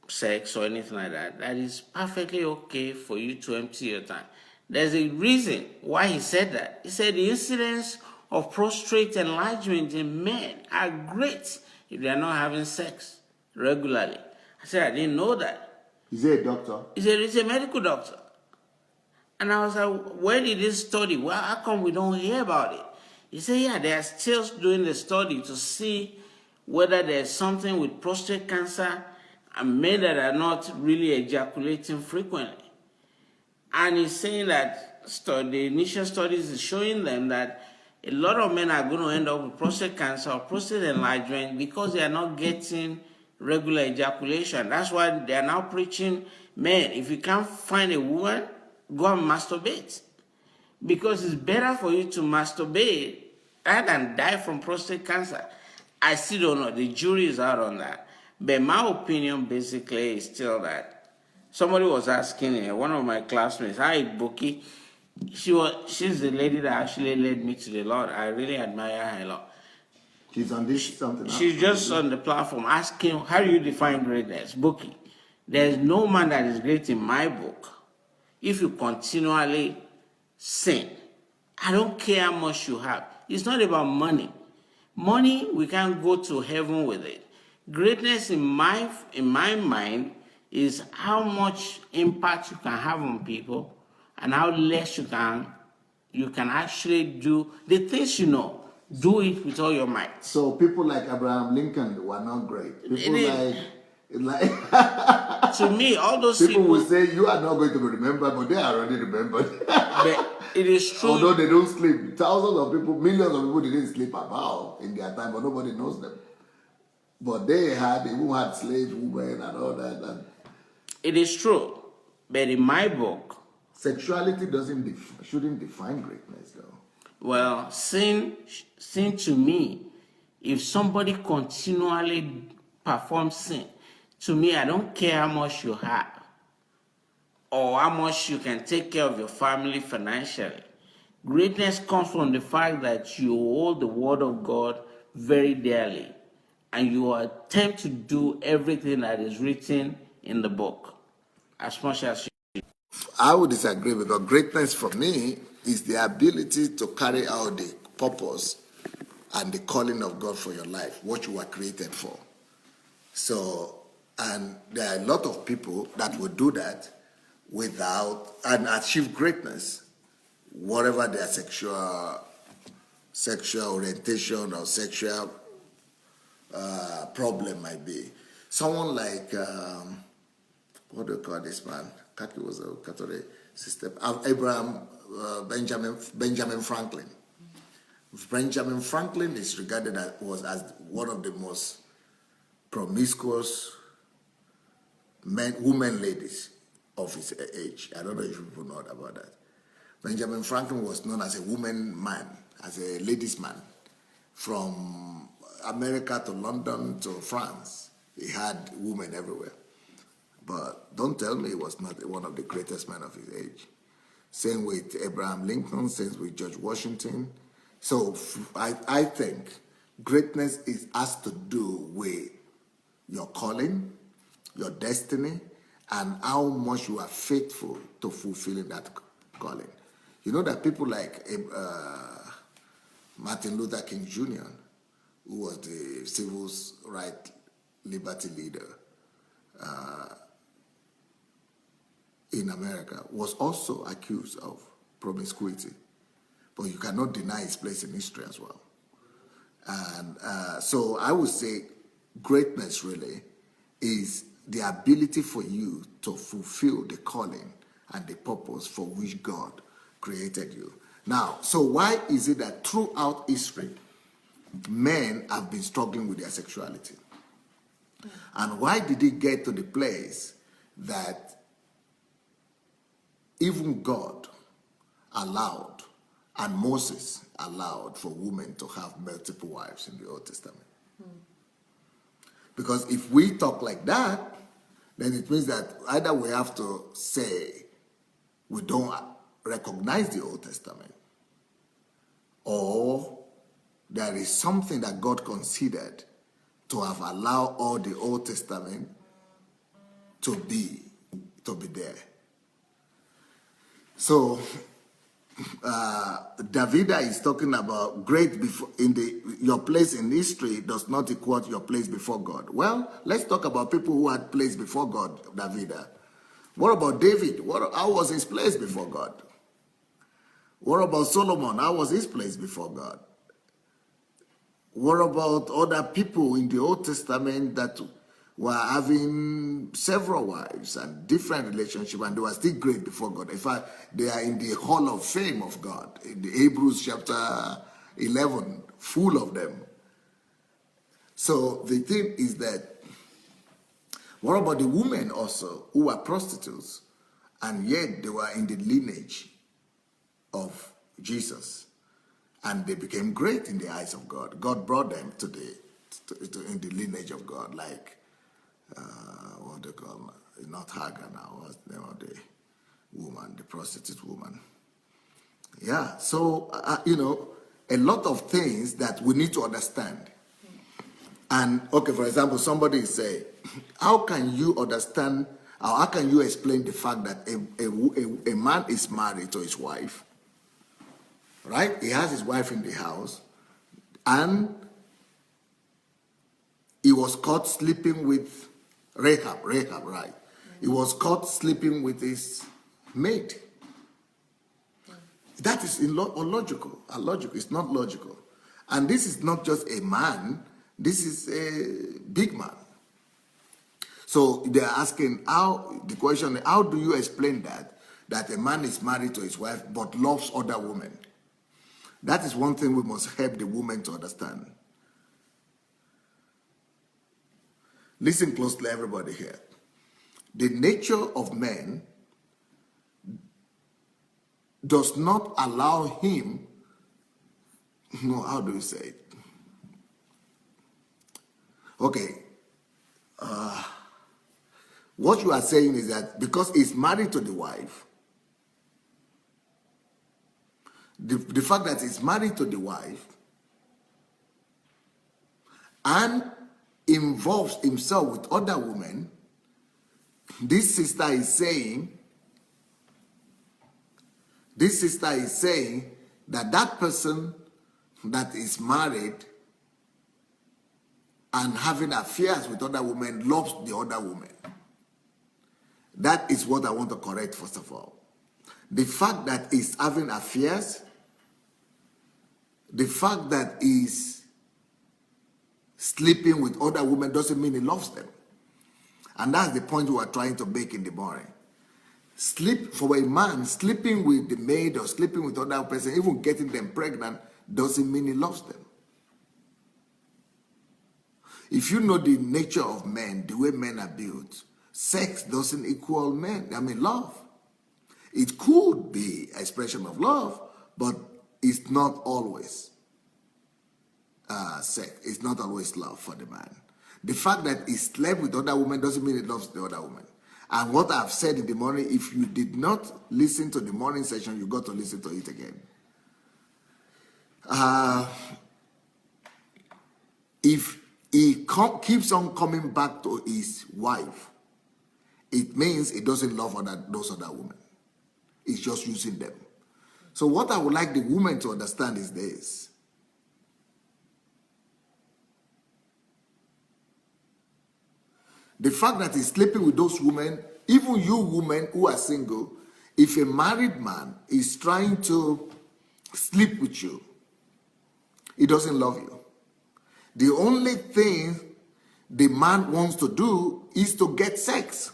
sex or anything like that, that is perfectly okay for you to empty your time. There's a reason why he said that. He said the incidence of prostate enlargement in men are great if they are not having sex regularly. I said, I didn't know that. Is he a doctor? He said, he's a medical doctor. And I was like, where did this study? Well, how come we don't hear about it? He said, yeah, they are still doing the study to see whether there's something with prostate cancer and men that are not really ejaculating frequently. And he's saying that the initial studies is showing them that a lot of men are going to end up with prostate cancer or prostate enlargement because they are not getting regular ejaculation. That's why they are now preaching, men, if you can't find a woman, go and masturbate. Because it's better for you to masturbate rather than die from prostate cancer. I still don't know. The jury is out on that. But my opinion basically is still that somebody was asking one of my classmates, hi, Buki. She's the lady that actually led me to the Lord. I really admire her a lot. She's on this something. She's just on the platform asking, how do you define greatness? Buki, there's no man that is great in my book if you continually sin. I don't care how much you have. It's not about money. Money, we can't go to heaven with it. Greatness in my mind is how much impact you can have on people and how less you can actually do the things you know. Do it with all your might. So people like Abraham Lincoln were not great. People like to me, all those people will say you are not going to be remembered, but they are already remembered. But it is true. Although they don't sleep, thousands of people, millions of people didn't sleep about in their time, but nobody knows them. But they even had slave women and all that. And it is true, but in my book, sexuality shouldn't define greatness, though. Well, sin to me, if somebody continually performs sin, to me, I don't care how much you have or how much you can take care of your family financially. Greatness comes from the fact that you hold the word of God very dearly and you attempt to do everything that is written in the book as much as you. I would disagree because greatness for me is the ability to carry out the purpose and the calling of God for your life, what you were created for. So, and there are a lot of people that will do that without and achieve greatness, whatever their sexual orientation or sexual problem might be. Someone like what do you call this man? Kaki was a Catholic system. Benjamin Franklin. Benjamin Franklin is regarded as one of the most promiscuous women ladies of his age. I don't know if people know about that. Benjamin Franklin was known as a woman man, as a ladies man. From America to London to France, he had women everywhere. But don't tell me he was not one of the greatest men of his age. Same with Abraham Lincoln, same with George Washington. So I think greatness has to do with your calling, your destiny, and how much you are faithful to fulfilling that calling. You know that people like Martin Luther King Jr., who was the civil rights liberty leader in America, was also accused of promiscuity. But you cannot deny his place in history as well. And so I would say greatness really is the ability for you to fulfill the calling and the purpose for which God created you. Now, Now, so why is it that throughout history, men have been struggling with their sexuality? And why did it get to the place that even God allowed and Moses allowed for women to have multiple wives in the Old Testament? Because if we talk like that, then it means that either we have to say we don't recognize the Old Testament, or there is something that God considered to have allowed all the Old Testament to be there. So Davida is talking about great before your place in history does not equal your place before God. Well, let's talk about people who had place before God, Davida. What about David? How was his place before God? What about Solomon? How was his place before God? What about other people in the Old Testament that were having several wives and different relationships, and they were still great before God? In fact, they are in the Hall of Fame of God, in the Hebrews chapter 11, full of them. So the thing is that, what about the women also who were prostitutes, and yet they were in the lineage of Jesus, and they became great in the eyes of God? God brought them in the lineage of God, like what they call, not Hagar now, what's the name of the woman, the prostitute woman? Yeah, so a lot of things that we need to understand. And okay, for example, somebody say, how can you understand, or how can you explain the fact that a man is married to his wife, right? He has his wife in the house, and he was caught sleeping with Rahab, right? He was caught sleeping with his maid. That is illogical. It's not logical. And this is not just a man, this is a big man. So they're asking, how do you explain that a man is married to his wife but loves other women? That is one thing we must help the women to understand. Listen closely, everybody here. The nature of man does not allow him, no, how do you say it? Okay. What you are saying is that because he's married to the wife, the fact that he's married to the wife and involves himself with other women, this sister is saying that person that is married and having affairs with other women loves the other woman. That is what I want to correct, first of all. The fact that he's having affairs, the fact that he's sleeping with other women doesn't mean he loves them. And that's the point we are trying to make in the morning. For a man, sleeping with the maid or sleeping with other person, even getting them pregnant, doesn't mean he loves them. If you know the nature of men, the way men are built, sex doesn't equal love. It could be an expression of love, but it's not always sex. It's not always love for the man. The fact that he slept with other women doesn't mean he loves the other woman. And what I've said in the morning, if you did not listen to the morning session, you got to listen to it again. If he keeps on coming back to his wife, it means he doesn't love those other women. He's just using them. So what I would like the woman to understand is this. The fact that he's sleeping with those women, even you women who are single, if a married man is trying to sleep with you, he doesn't love you. The only thing the man wants to do is to get sex.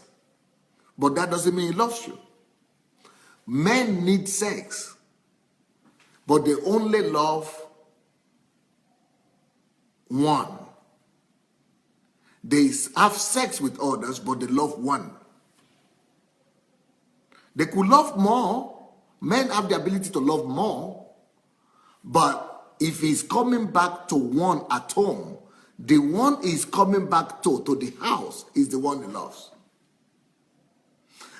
But that doesn't mean he loves you. Men need sex. but they only love one. They have sex with others, but they love one. They could love more. Men have the ability to love more. But if he's coming back to one at home, the one he's coming back to the house, is the one he loves.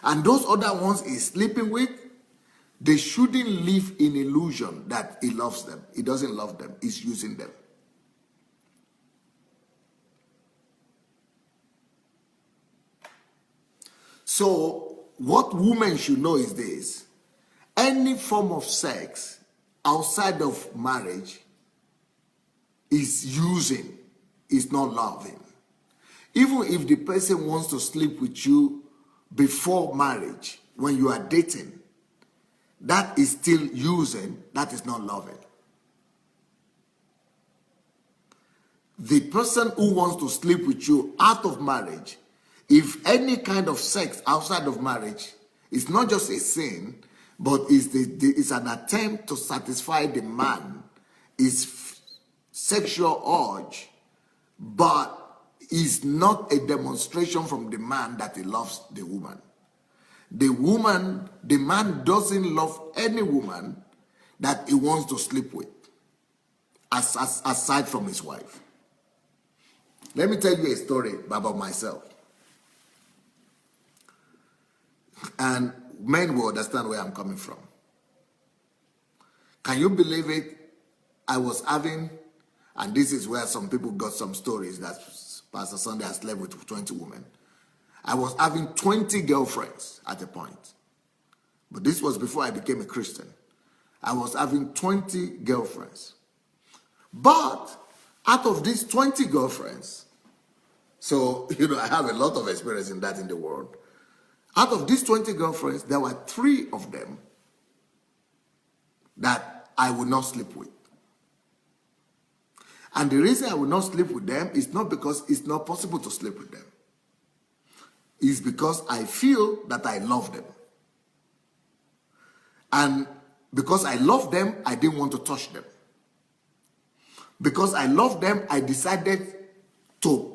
And those other ones he's sleeping with, they shouldn't live in illusion that he loves them. He doesn't love them. He's using them. So what women should know is this: any form of sex outside of marriage is using, is not loving. Even if the person wants to sleep with you before marriage, when you are dating, that is still using, that is not loving. The person who wants to sleep with you out of marriage, if any kind of sex outside of marriage, it's not just a sin, but it's an attempt to satisfy the man, his sexual urge, but is not a demonstration from the man that he loves the woman. The man doesn't love any woman that he wants to sleep with, aside from his wife. Let me tell you a story about myself. And men will understand where I'm coming from. Can you believe it? I was having, and this is where some people got some stories that Pastor Sunday has slept with 20 women. I was having 20 girlfriends at a point. But this was before I became a Christian. I was having 20 girlfriends. But out of these 20 girlfriends, so, I have a lot of experience in that in the world. Out of these 20 girlfriends, there were 3 of them that I would not sleep with. And the reason I would not sleep with them is not because it's not possible to sleep with them. It's because I feel that I love them. And because I love them, I didn't want to touch them. Because I love them, I decided to.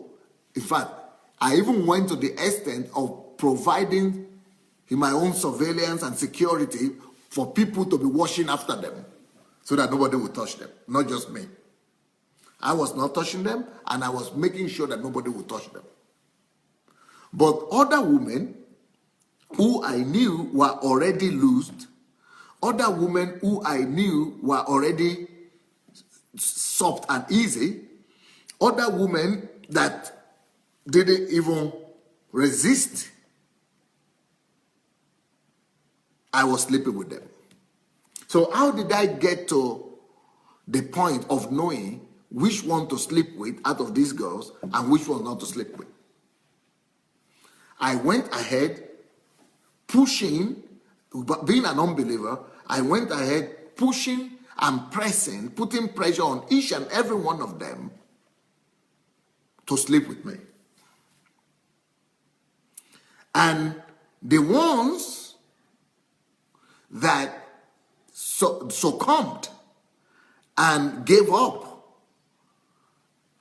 In fact, I even went to the extent of providing my own surveillance and security for people to be watching after them so that nobody would touch them, not just me. I was not touching them, and I was making sure that nobody would touch them. But other women who I knew were already loosed, other women who I knew were already soft and easy, other women that didn't even resist, I was sleeping with them. So how did I get to the point of knowing which one to sleep with out of these girls and which one not to sleep with? I went ahead pushing, being an unbeliever, I went ahead pushing and pressing, putting pressure on each and every one of them to sleep with me. And the ones that succumbed and gave up,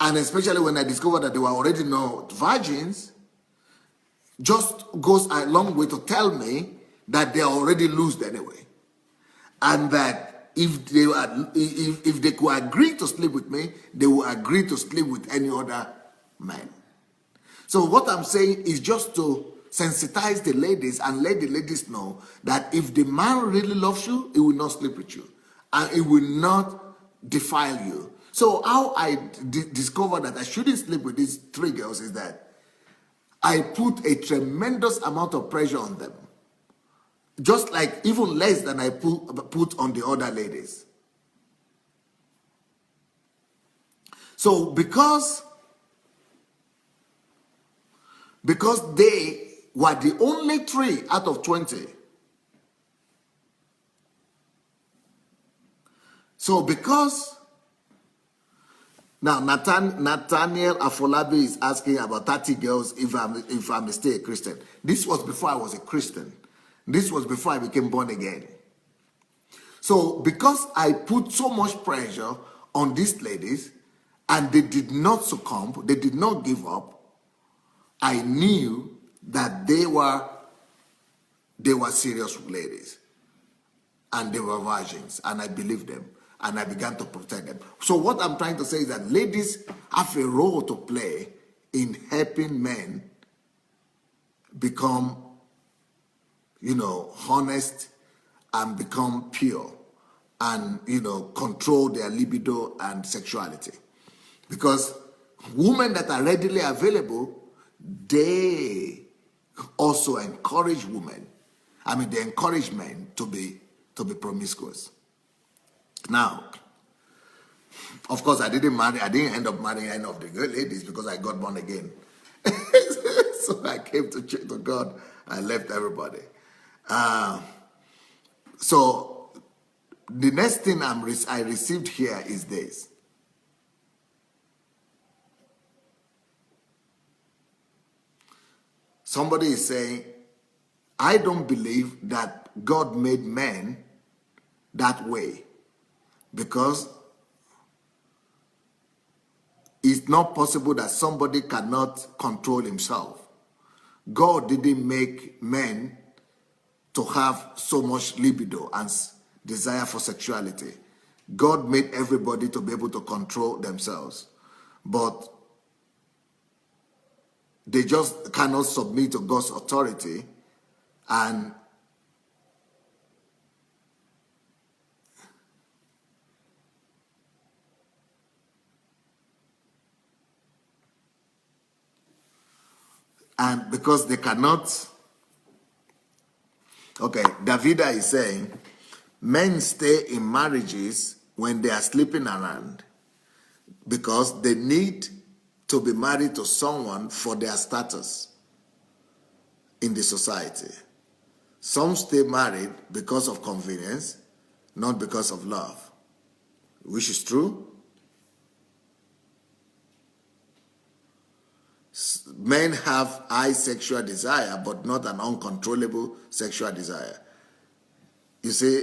and especially when I discovered that they were already not virgins, just goes a long way to tell me that they are already loosed anyway. And that if they could agree to sleep with me, they will agree to sleep with any other man. So what I'm saying is just to sensitize the ladies and let the ladies know that if the man really loves you, he will not sleep with you. And he will not defile you. So how I discovered that I shouldn't sleep with these 3 girls is that I put a tremendous amount of pressure on them. Just like even less than I put on the other ladies. So because they were the only 3 out of 20. So because now Nathaniel Afolabi is asking about 30 girls if I'm still a Christian. This was before I was a Christian. This was before I became born again. So because I put so much pressure on these ladies and they did not succumb, they did not give up, I knew that they were serious ladies and they were virgins, and I believed them and I began to protect them. So what I'm trying to say is that ladies have a role to play in helping men become, honest and become pure and, control their libido and sexuality. Because women that are readily available, they also encourage women. They encourage men to be promiscuous. Now, of course, I didn't end up marrying any of the good ladies because I got born again. So I came to God. I left everybody. So the next thing I received here is this. Somebody is saying, I don't believe that God made men that way because it's not possible that somebody cannot control himself. God didn't make men to have so much libido and desire for sexuality. God made everybody to be able to control themselves. But they just cannot submit to God's authority and because they cannot. Okay, Davida is saying, men stay in marriages when they are sleeping around because they need to be married to someone for their status in the society. Some stay married because of convenience, not because of love, which is true. Men have high sexual desire, but not an uncontrollable sexual desire. You see,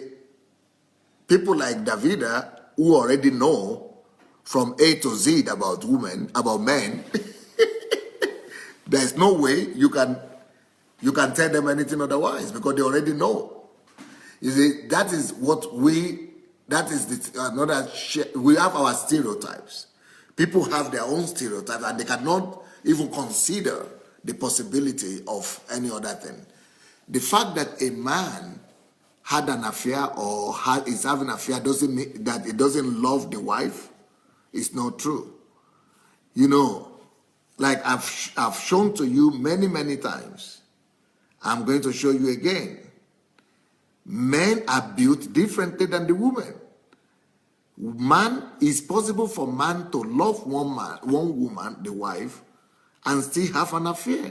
people like Davida, who already know from A to Z about women, about men, there's no way you can tell them anything otherwise because they already know. You see, that is we have our stereotypes. People have their own stereotypes and they cannot even consider the possibility of any other thing. The fact that a man had an affair or is having an affair doesn't mean that he doesn't love the wife. It's not true. Like I've shown to you many, many times. I'm going to show you again. Men are built differently than the women. It's possible for man to love one woman, the wife, and still have an affair.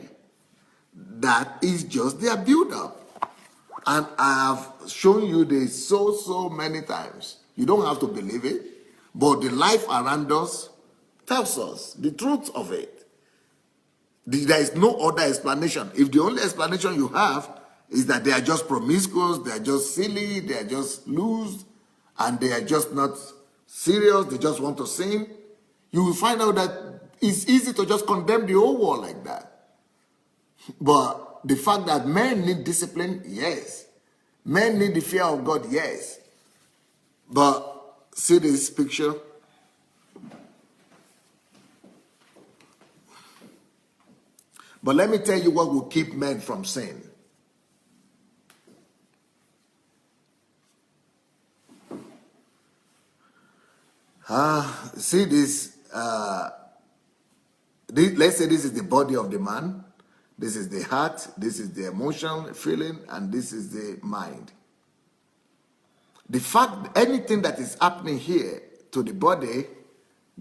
That is just their build-up. And I have shown you this so many times. You don't have to believe it, but the life around us tells us the truth of it. There is no other explanation. If the only explanation you have is that they are just promiscuous, they are just silly, they are just loose, and they are just not serious, they just want to sin, you will find out that it's easy to just condemn the whole world like that. But the fact that men need discipline, yes. Men need the fear of God, yes. But see this picture? But let me tell you what will keep men from sin. See this, let's say this is the body of the man, this is the heart, this is the emotion, feeling, and this is the mind. The fact, anything that is happening here to the body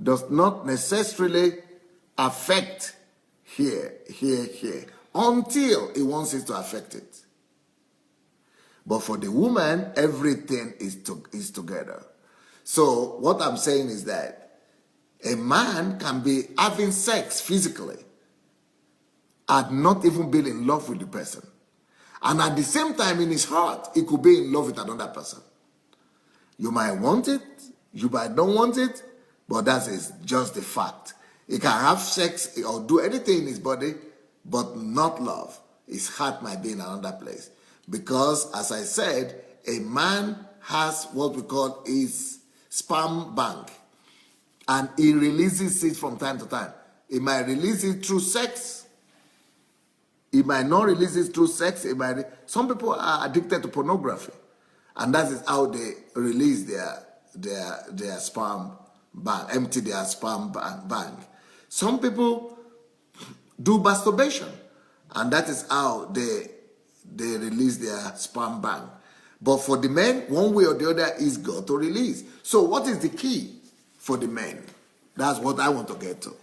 does not necessarily affect here, until it wants it to affect it. But for the woman, everything is together. So what I'm saying is that a man can be having sex physically and not even be in love with the person. And at the same time, in his heart, he could be in love with another person. You might want it, you might don't want it, but that is just the fact. He can have sex or do anything in his body, but not love. His heart might be in another place. Because, as I said, a man has what we call his sperm bank, and he releases it from time to time. He might release it through sex. He might not release it through sex. Some people are addicted to pornography, and that is how they release their sperm bank, empty their sperm bank. Some people do masturbation, and that is how they release their sperm bank. But for the men, one way or the other is got to release. So what is the key for the men? That's what I want to get to.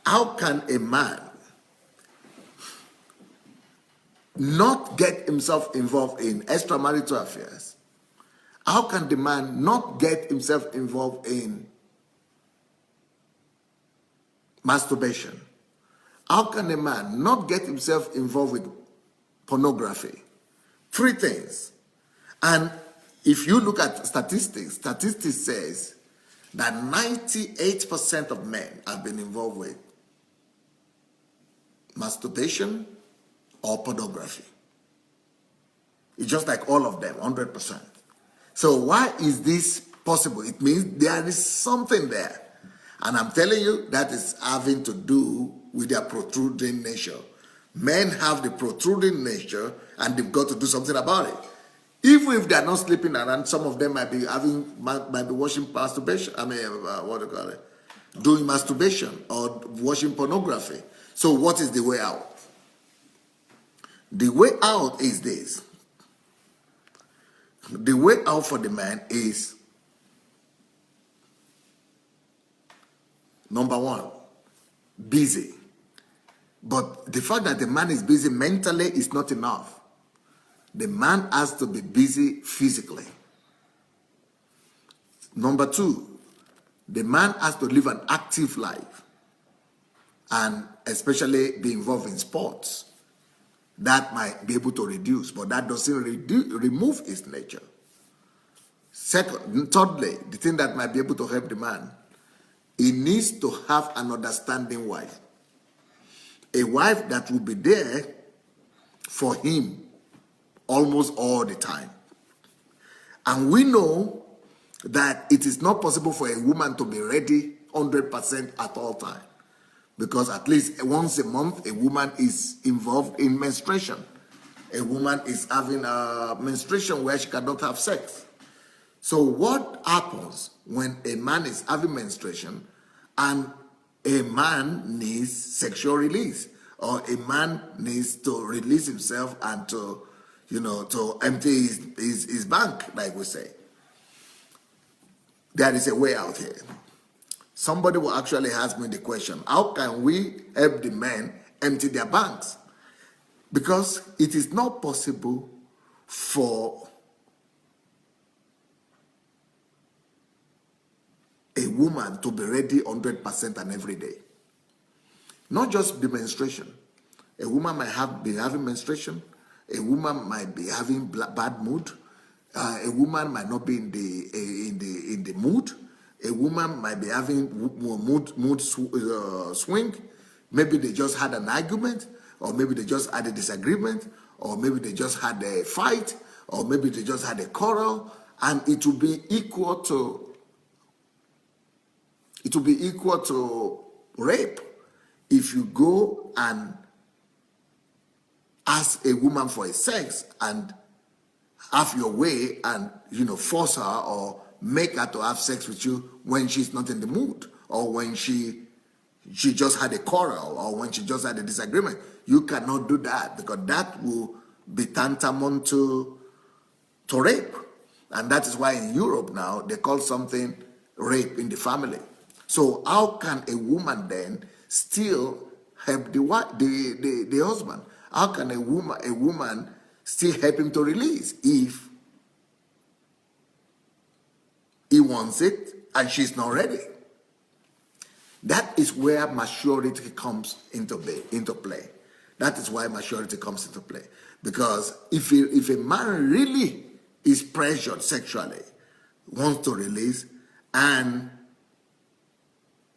How can a man not get himself involved in extramarital affairs? How can the man not get himself involved in masturbation? How can a man not get himself involved with pornography? Three things. And if you look at statistics says that 98% of men have been involved with masturbation or pornography. It's just like all of them, 100%. So why is this possible? It means there is something there. And I'm telling you, that is having to do with their protruding nature. Men have the protruding nature, and they've got to do something about it. Even if they're not sleeping around, some of them might be watching masturbation. What do you call it? Doing masturbation or watching pornography. So what is the way out? The way out is this. The way out for the man is, number one, busy. But the fact that the man is busy mentally is not enough. The man has to be busy physically. Number two, the man has to live an active life, and especially be involved in sports. That might be able to reduce, but that doesn't remove his nature. Thirdly, the thing that might be able to help the man, he needs to have an understanding wife. A wife that will be there for him almost all the time. And we know that it is not possible for a woman to be ready 100% at all times. Because at least once a month, a woman is involved in menstruation. A woman is having a menstruation where she cannot have sex. So what happens when a man is having menstruation and a man needs sexual release, or a man needs to release himself and to empty his bank, like we say? There is a way out here. Somebody will actually ask me the question, how can we help the men empty their banks? Because it is not possible for a woman to be ready 100% and every day. Not just the menstruation. A woman might be having menstruation. A woman might be having bad mood. A woman might not be in the mood. A woman might be having mood swing. Maybe they just had an argument, or maybe they just had a disagreement, or maybe they just had a fight, or maybe they just had a quarrel, and it will be equal to rape if you go and ask a woman for a sex and have your way and force her or make her to have sex with you when she's not in the mood, or when she just had a quarrel, or when she just had a disagreement. You cannot do that, because that will be tantamount to rape. And that is why in Europe now they call something rape in the family. So how can a woman then still help the husband? How can a woman still help him to release if he wants it and she's not ready? That is where maturity comes into play. That is why maturity comes into play. Because if a man really is pressured sexually, wants to release, and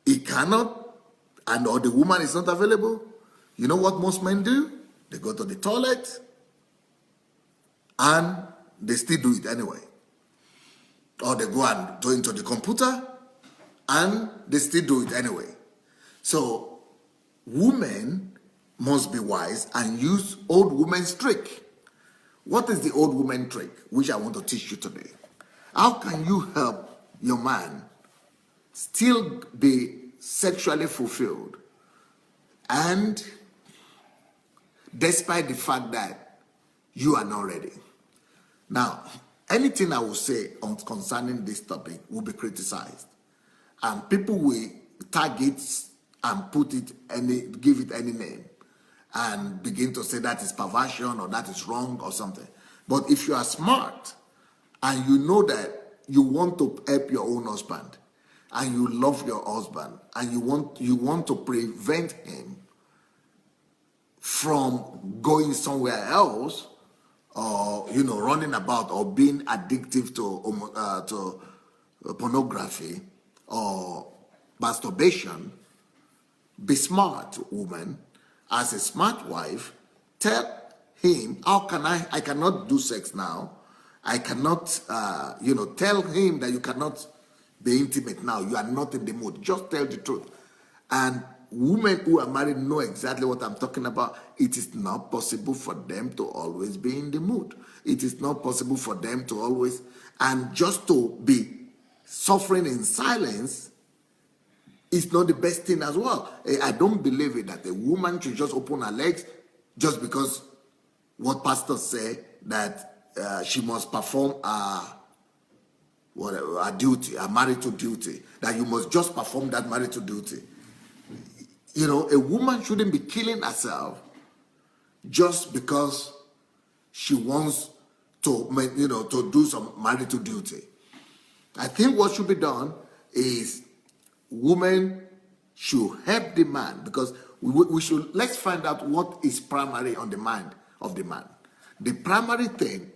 he cannot, and or the woman is not available, you know what most men do? They go to the toilet and they still do it anyway. Or they go and go into the computer and they still do it anyway. So women must be wise and use old woman's trick. What is the old woman trick, which I want to teach you today? How can you help your man still be sexually fulfilled, and despite the fact that you are not ready? Now, anything I will say concerning this topic will be criticized, and people will tag it and give it any name, and begin to say that is perversion or that is wrong or something. But if you are smart and you know that you want to help your own husband, and you love your husband, and you want to prevent him from going somewhere else, or running about or being addictive to pornography or masturbation, be smart, woman. As a smart wife, tell him, I cannot do sex now. I cannot, tell him that you cannot be intimate now. You are not in the mood. Just tell the truth. And women who are married know exactly what I'm talking about. It is not possible for them to always be in the mood. It is not possible for them to always, and just to be suffering in silence is not the best thing as well. I don't believe it that a woman should just open her legs just because what pastors say that she must perform a duty, a marital duty, that you must just perform that marital duty. A woman shouldn't be killing herself just because she wants to, to do some marital duty. I think what should be done is women should help the man, because let's find out what is primary on the mind of the man. The primary thing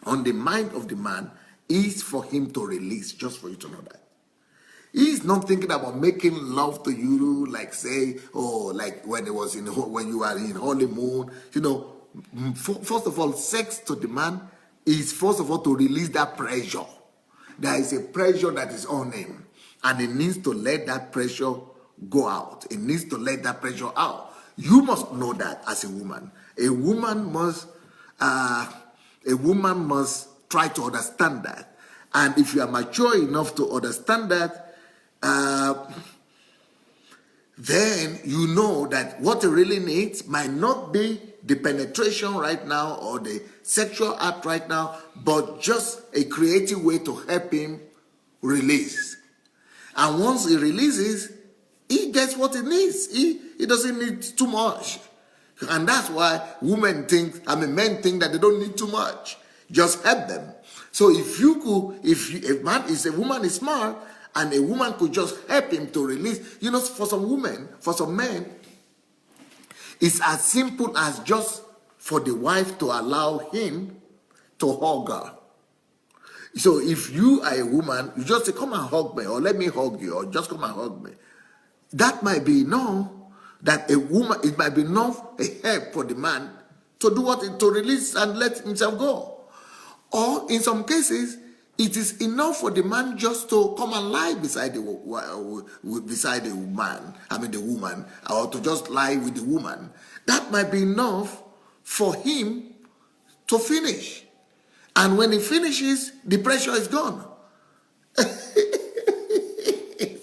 on the mind of the man is for him to release, just for you to know that. He's not thinking about making love to you, like like when you are in honeymoon. First of all, sex to the man is first of all to release that pressure. There is a pressure that is on him, and he needs to let that pressure go out. He needs to let that pressure out. You must know that as a woman. A woman must try to understand that. And if you are mature enough to understand that, then you know that what he really needs might not be the penetration right now or the sexual act right now, but just a creative way to help him release. And once he releases, he gets what he needs. He doesn't need too much. And that's why men think that they don't need too much. Just help them. So if a woman is smart, and a woman could just help him to release, for some men, it's as simple as just for the wife to allow him to hug her. So if you are a woman, you just say, come and hug me, or let me hug you, or just come and hug me. That might be enough, it might be enough a help for the man to do to release and let himself go. Or in some cases, it is enough for the man just to come and lie beside the woman, or to just lie with the woman. That might be enough for him to finish. And when he finishes, the pressure is gone.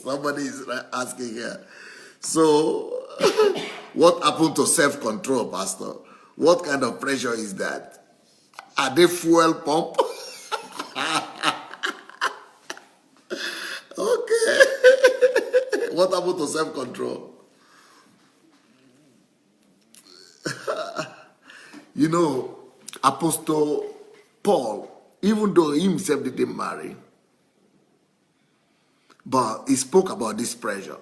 Somebody is asking here. So, what happened to self-control, Pastor? What kind of pressure is that? Are they fuel pump? Okay. What happened to self-control? Apostle Paul, even though he himself didn't marry, but he spoke about this pressure.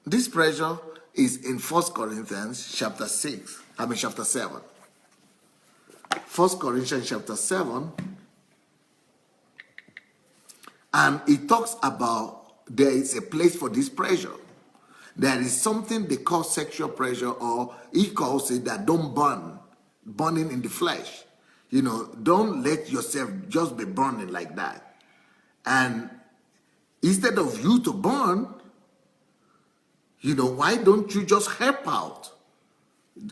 This pressure is in 1 Corinthians chapter 7. 1 Corinthians chapter 7, And it talks about there is a place for this pressure. There is something they call sexual pressure, or he calls it that don't burn, burning in the flesh. You know, don't let yourself just be burning like that. And instead of you to burn, you know, why don't you just help out?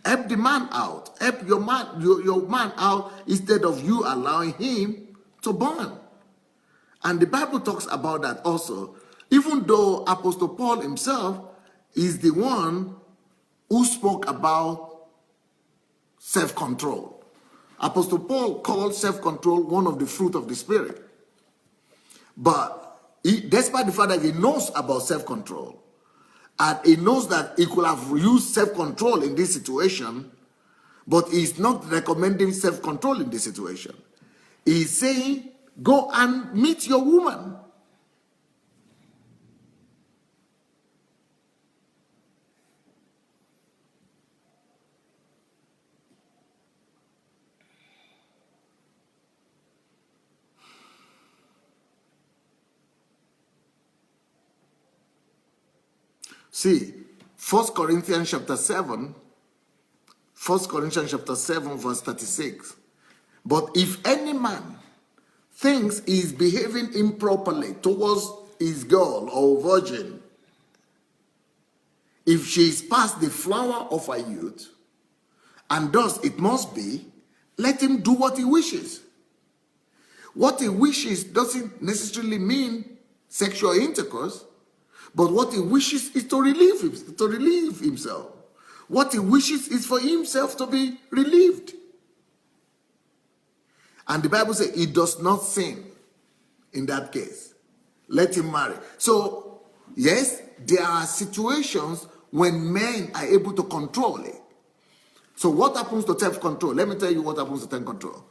Help the man out. Help your man out instead of you allowing him to burn. And the Bible talks about that also. Even though Apostle Paul himself is the one who spoke about self-control. Apostle Paul called self-control one of the fruit of the Spirit. But despite the fact that he knows about self-control, and he knows that he could have used self-control in this situation, but he's not recommending self-control in this situation. He's saying, go and meet your woman. See, 1 Corinthians chapter 7 verse 36. But if any man thinks he is behaving improperly towards his girl or virgin, if she is past the flower of her youth, and thus it must be, let him do what he wishes. What he wishes doesn't necessarily mean sexual intercourse, but what he wishes is to relieve himself. What he wishes is for himself to be relieved. And the Bible says he does not sin in that case. Let him marry. So, yes, there are situations when men are able to control it. So what happens to self-control? Let me tell you what happens to self-control.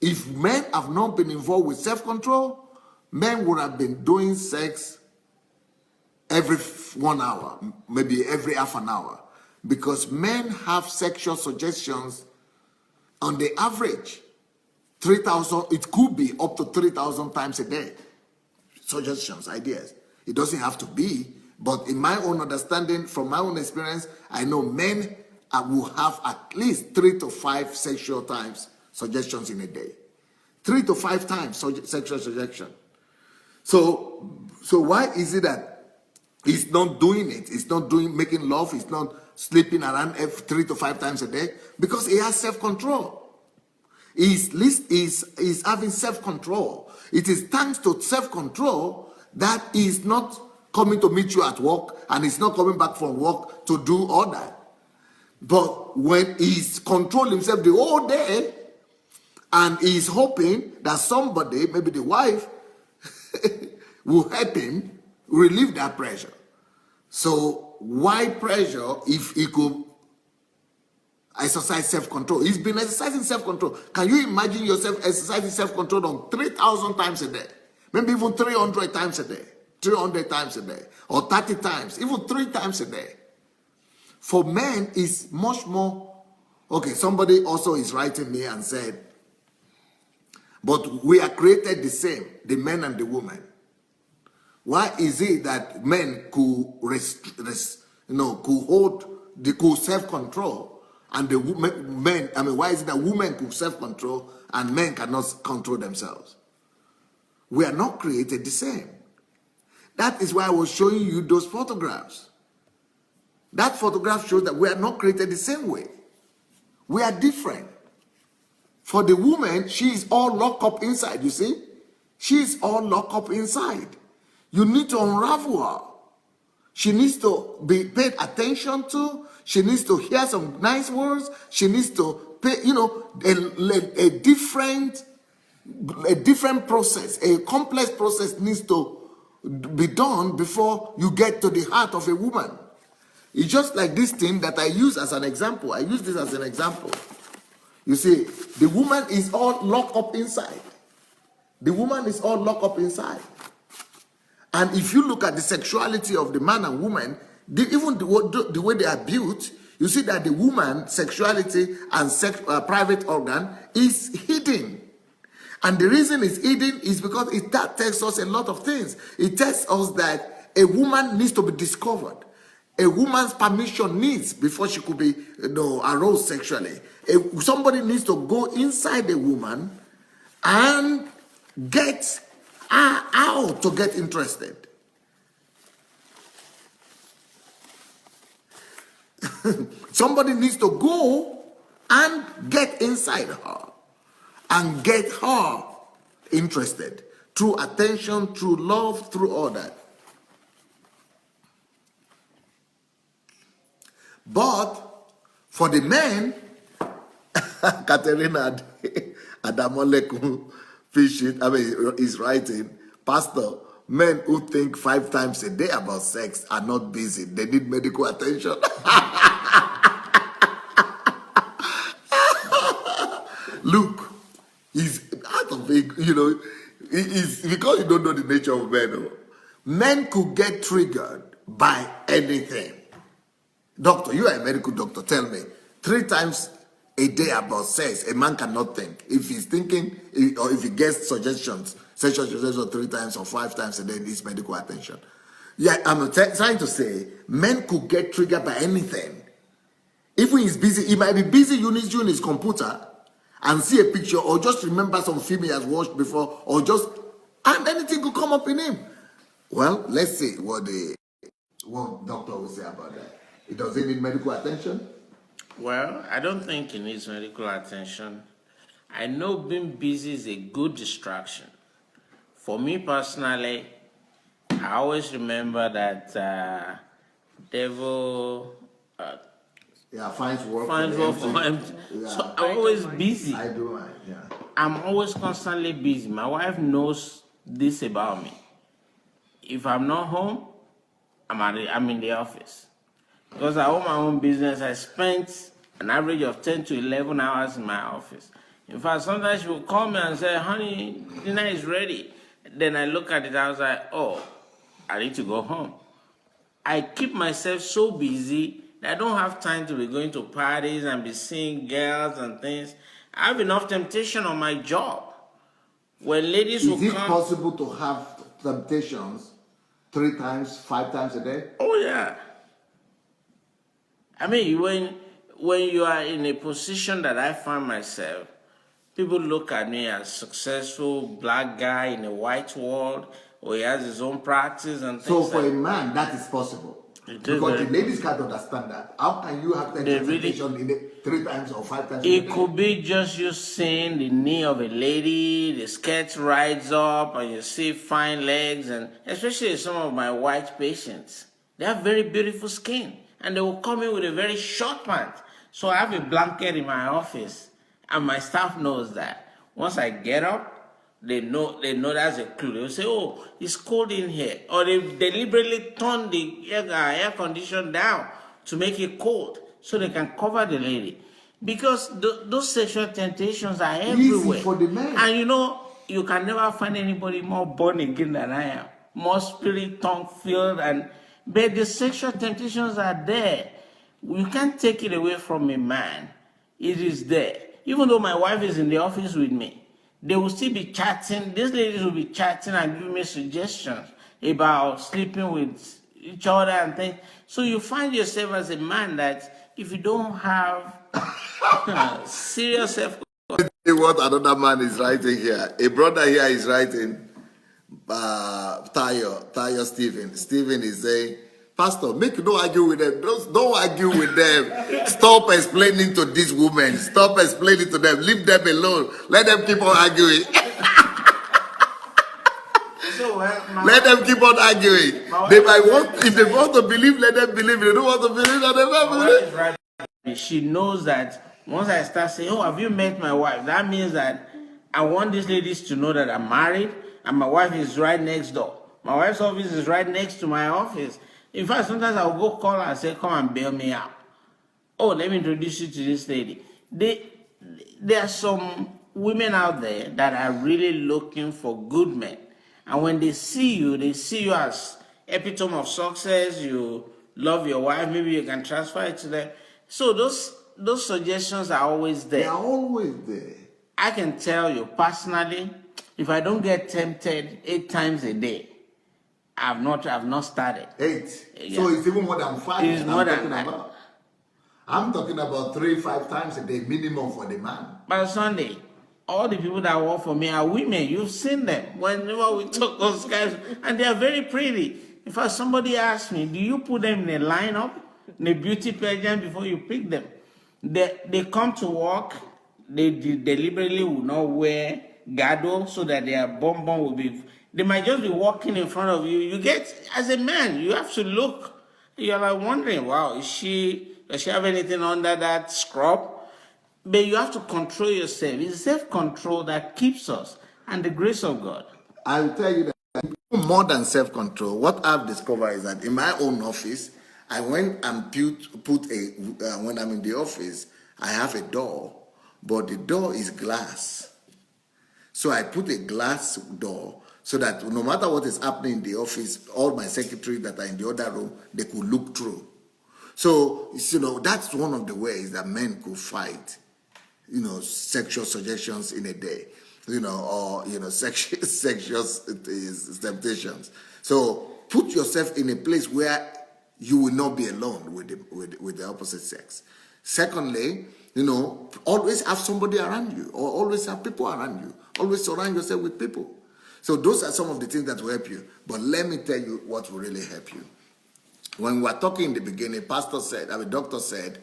If men have not been involved with self-control, men would have been doing sex every 1 hour, maybe every half an hour. Because men have sexual suggestions on the average 3,000, it could be up to 3,000 times a day. Suggestions, ideas. It doesn't have to be, but in my own understanding, from my own experience, I know men will have at least 3 to 5 sexual times suggestions in a day. 3 to 5 times sexual suggestion. So why is it that he's not doing it? He's not making love. He's not sleeping around 3 to 5 times a day because he has self-control. He's having self-control. It is thanks to self-control that he's not coming to meet you at work and he's not coming back from work to do all that. But when he's controlling himself the whole day and he's hoping that somebody, maybe the wife, will help him relieve that pressure. So why pressure if he could exercise self-control? He's been exercising self-control. Can you imagine yourself exercising self-control on 3,000 times a day? Maybe even 300 times a day. 300 times a day. Or 30 times. Even 3 times a day. For men, it's much more. Okay, somebody also is writing me and said, but we are created the same, the men and the women. Why is it that men could could self-control, and the men? I mean, why is it that women could self-control and men cannot control themselves? We are not created the same. That is why I was showing you those photographs. That photograph shows that we are not created the same way. We are different. For the woman, she is all locked up inside, you see? She is all locked up inside. You need to unravel her. She needs to be paid attention to. She needs to hear some nice words. She needs to pay, a different process, a complex process needs to be done before you get to the heart of a woman. It's just like this thing that I use as an example. I use this as an example. You see, the woman is all locked up inside. The woman is all locked up inside. And if you look at the sexuality of the man and woman, even the way they are built, you see that the woman's sexuality and private organ is hidden. And the reason it's hidden is because that tells us a lot of things. It tells us that a woman needs to be discovered. A woman's permission needs before she could be aroused sexually. Somebody needs to go inside a woman and get her out to get interested. Somebody needs to go and get inside her and get her interested through attention, through love, through all that. But for the men, Katerina Adamoleku is writing, Pastor, men who think 5 times a day about sex are not busy. They need medical attention. Look, he's out of it, it's because you don't know the nature of men. Men could get triggered by anything. Doctor, you are a medical doctor. Tell me, 3 times a day about sex, a man cannot think. If he's thinking, or if he gets suggestions, sexual suggestions 3 times or 5 times a day, needs medical attention. Yeah, I'm trying to say, men could get triggered by anything. If he's busy, he might be busy using his computer and see a picture, or just remember some film he has watched before, and anything could come up in him. Well, let's see what doctor will say about that. Does he need medical attention? Well, I don't think he needs medical attention. I know being busy is a good distraction. For me personally, I always remember that devil finds work for him. Yeah. So I'm always busy. I do, yeah. I'm always constantly busy. My wife knows this about me. If I'm not home, I'm in the office. Because I own my own business, I spent an average of 10 to 11 hours in my office. In fact, sometimes she will call me and say, honey, dinner is ready. Then I look at it, I was like, oh, I need to go home. I keep myself so busy that I don't have time to be going to parties and be seeing girls and things. I have enough temptation on my job. When ladies will come... Is it possible to have temptations 3 times, 5 times a day? Oh, yeah. I mean, when you are in a position that I find myself, people look at me as successful black guy in a white world, or he has his own practice and things. So for a man, that is possible. Because the ladies can't understand that. How can you have temptation in 3 times or 5 times? It could be just you seeing the knee of a lady, the skirt rides up, and you see fine legs, and especially some of my white patients, they have very beautiful skin. And they will come in with a very short pant. So I have a blanket in my office, and my staff knows that. Once I get up, they know that's a clue. They will say, oh, it's cold in here. Or they deliberately turn the air condition down to make it cold so they can cover the lady. Because those sexual temptations are everywhere. Easy for the men. And you can never find anybody more born again than I am. More spirit, tongue filled, but the sexual temptations are there. You can't take it away from a man. It is there. Even though my wife is in the office with me, they will still be chatting. These ladies will be chatting and giving me suggestions about sleeping with each other and things. So you find yourself as a man that if you don't have serious self-control. What another man is writing here. A brother here is writing, Tayo Stephen. Stephen is saying, Pastor, make you don't argue with them. Don't argue with them. Stop explaining to these women. Stop explaining to them. Leave them alone. Let them keep on arguing. Let them keep on arguing. They might want, if they want to believe, let them believe. If they don't want to believe, let them not believe. Right. She knows that once I start saying, oh, have you met my wife? That means that I want these ladies to know that I'm married and my wife is right next door. My wife's office is right next to my office. In fact, sometimes I'll go call her and say, come and bail me out. Oh, let me introduce you to this lady. There are some women out there that are really looking for good men. And when they see you as epitome of success. You love your wife. Maybe you can transfer it to them. So those suggestions are always there. They are always there. I can tell you personally, if I don't get tempted 8 times a day, I've not started. 8. Yeah. So it's even more than 5. It's more than that. I'm talking about 3-5 times a day minimum for the man. But Sunday, all the people that work for me are women. You've seen them whenever we talk those guys, and they are very pretty. In fact, somebody asked me, do you put them in a lineup, in a beauty pageant before you pick them? They come to work, they deliberately will not wear gado so that their bum will be, they might just be walking in front of you. You get, as a man, you have to look. You're like wondering, wow, does she have anything under that scrub? But you have to control yourself. It's self-control that keeps us, and the grace of God. I'll tell you that more than self-control, what I've discovered is that in my own office, I went and when I'm in the office, I have a door, but the door is glass. So I put a glass door so that no matter what is happening in the office, all my secretaries that are in the other room, they could look through. So, that's one of the ways that men could fight, sexual suggestions in a day, or, sexual temptations. So put yourself in a place where you will not be alone with the opposite sex. Secondly, always have somebody around you, or always have people around you. Always surround yourself with people. So those are some of the things that will help you. But let me tell you what will really help you. When we were talking in the beginning, doctor said,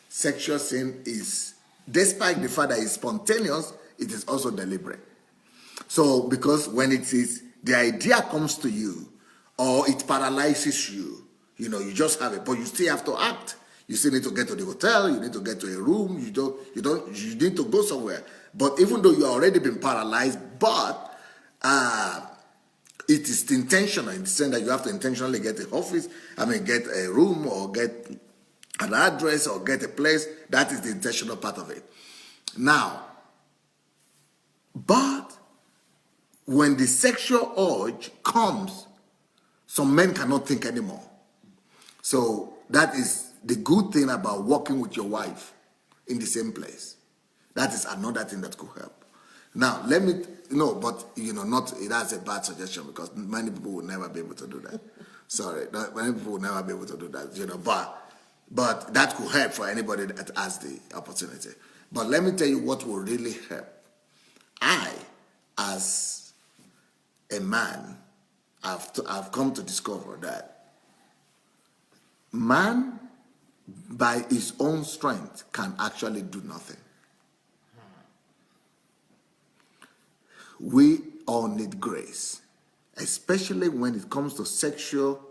sexual sin is, despite the fact that it's spontaneous, it is also deliberate. So, because when it is, the idea comes to you, or it paralyzes you, you just have it, but you still have to act. You still need to get to the hotel, you need to get to a room, you need to go somewhere. But even though you have already been paralyzed, but it is intentional in the sense that you have to intentionally get get a room, or get an address, or get a place. That is the intentional part of it. Now, but when the sexual urge comes, some men cannot think anymore. So that is the good thing about working with your wife in the same place. That is another thing that could help. Now, that's a bad suggestion, because many people will never be able to do that. Sorry, many people will never be able to do that, but that could help for anybody that has the opportunity. But let me tell you what will really help. I, as a man, I've come to discover that man, by his own strength, can actually do nothing. We all need grace, especially when it comes to sexual.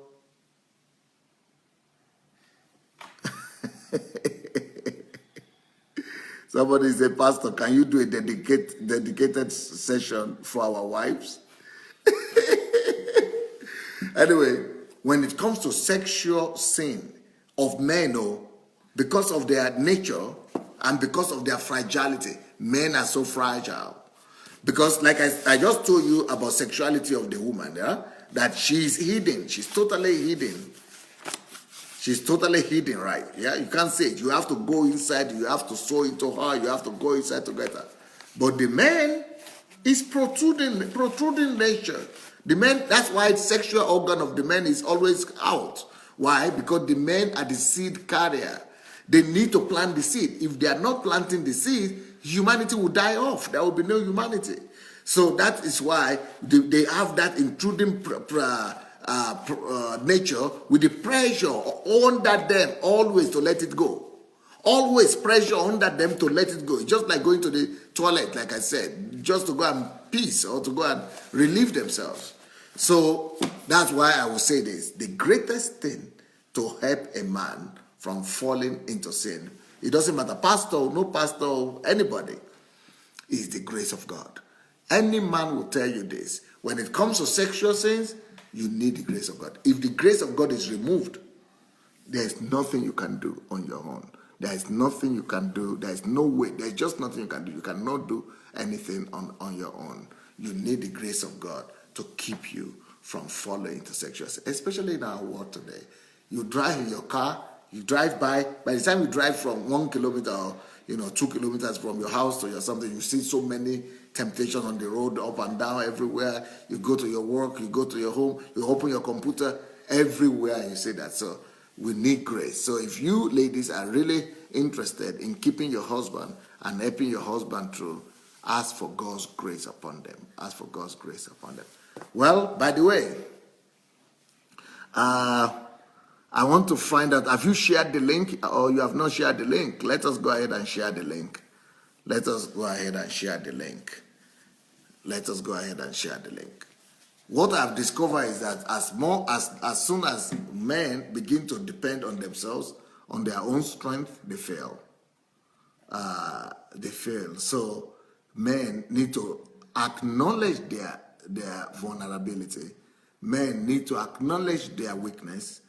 Somebody said, Pastor, can you do a dedicated session for our wives? Anyway, when it comes to sexual sin of men, because of their nature and because of their fragility, men are so fragile. Because like I just told you about sexuality of the woman, that she's hidden. She's totally hidden. She's totally hidden, right? Yeah, you can't say it. You have to go inside. You have to sew into her. You have to go inside to get her. But the man is protruding nature. The man, that's why the sexual organ of the man is always out. Why? Because the men are the seed carrier. They need to plant the seed. If they are not planting the seed, humanity will die off. There will be no humanity. So that is why they have that intruding nature with the pressure under them always to let it go. Always pressure under them to let it go. It's just like going to the toilet, like I said, just to go and piss or to go and relieve themselves. So that's why I will say this. The greatest thing to help a man from falling into sin, it doesn't matter, pastor, no pastor, anybody, is the grace of God. Any man will tell you this. When it comes to sexual sins, you need the grace of God. If the grace of God is removed, there is nothing you can do on your own. There is nothing you can do. There is no way. There is just nothing you can do. You cannot do anything on your own. You need the grace of God to keep you from falling into sexual sin, especially in our world today. You drive in your car, you drive by the time you drive from 1 kilometer, 2 kilometers from your house to your something. You see so many temptations on the road, up and down, everywhere. You go to your work, you go to your home, you open your computer, everywhere you see that. So we need grace. So if you ladies are really interested in keeping your husband and helping your husband through, ask for God's grace upon them. Ask for God's grace upon them. Well, by the way, I want to find out, have you shared the link or you have not shared the link? Let us go ahead and share the link. Let us go ahead and share the link. Let us go ahead and share the link. What I've discovered is that as soon as men begin to depend on themselves, on their own strength, they fail. They fail. So men need to acknowledge their vulnerability. Men need to acknowledge their weakness.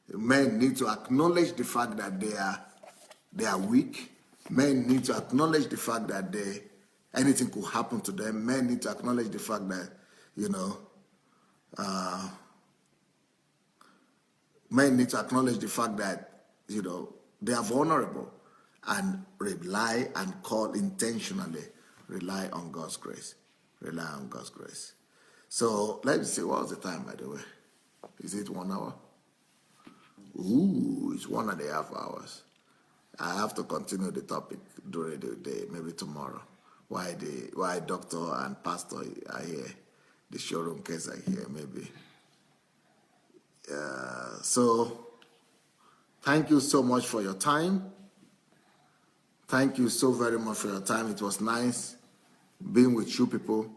Men need to acknowledge the fact that they are weak. Men need to acknowledge the fact that anything could happen to them. Men need to acknowledge the fact that, men need to acknowledge the fact that, they are vulnerable and rely and call intentionally, rely on God's grace. Rely on God's grace. So let's see, what's the time, by the way? Is it 1 hour? Ooh, it's 1.5 hours. I have to continue the topic during the day, maybe tomorrow. Why doctor and pastor are here, the showroom case are here, maybe. So, thank you so much for your time. Thank you so very much for your time. It was nice being with you people.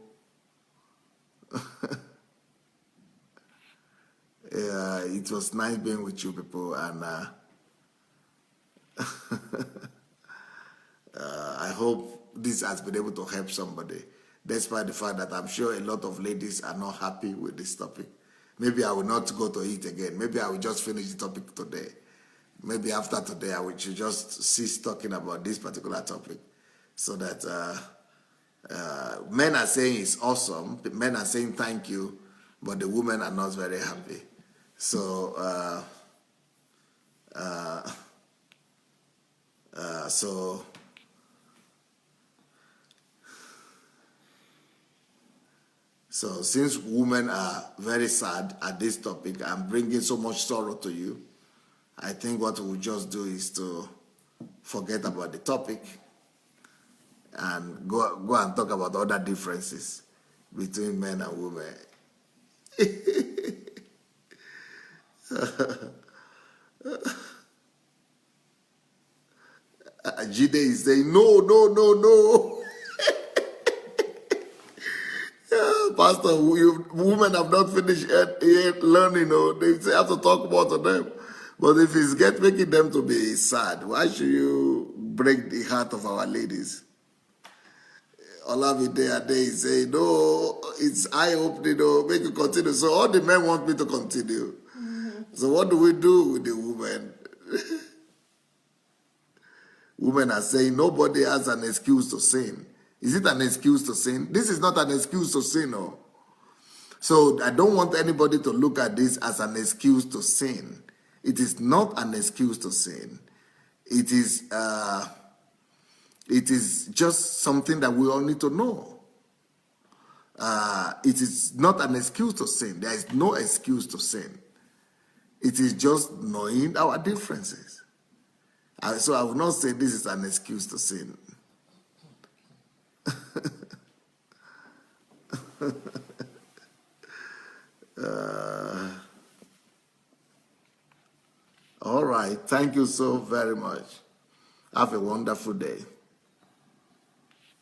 It was nice being with you people, and I hope this has been able to help somebody, despite the fact that I'm sure a lot of ladies are not happy with this topic. Maybe I will not go to it again. Maybe I will just finish the topic today. Maybe after today, I will just cease talking about this particular topic, so that men are saying it's awesome, men are saying thank you, but the women are not very happy. So, so since women are very sad at this topic and bringing so much sorrow to you, I think what we'll just do is to forget about the topic and go and talk about other differences between men and women. Jide is saying, no. Pastor, women have not finished yet learning. They have to talk more to them. But if it's making them to be sad, why should you break the heart of our ladies? Olamide Ade is saying, no, it's eye-opening, make you continue. So all the men want me to continue. So what do we do with the women? Women are saying nobody has an excuse to sin. Is it an excuse to sin? This is not an excuse to sin, no. So I don't want anybody to look at this as an excuse to sin. It is not an excuse to sin. It is just something that we all need to know. It is not an excuse to sin. There is no excuse to sin. It is just knowing our differences. So I will not say this is an excuse to sin. All right. Thank you so very much. Have a wonderful day.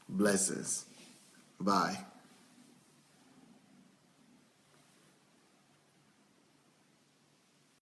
Blessings. Bye.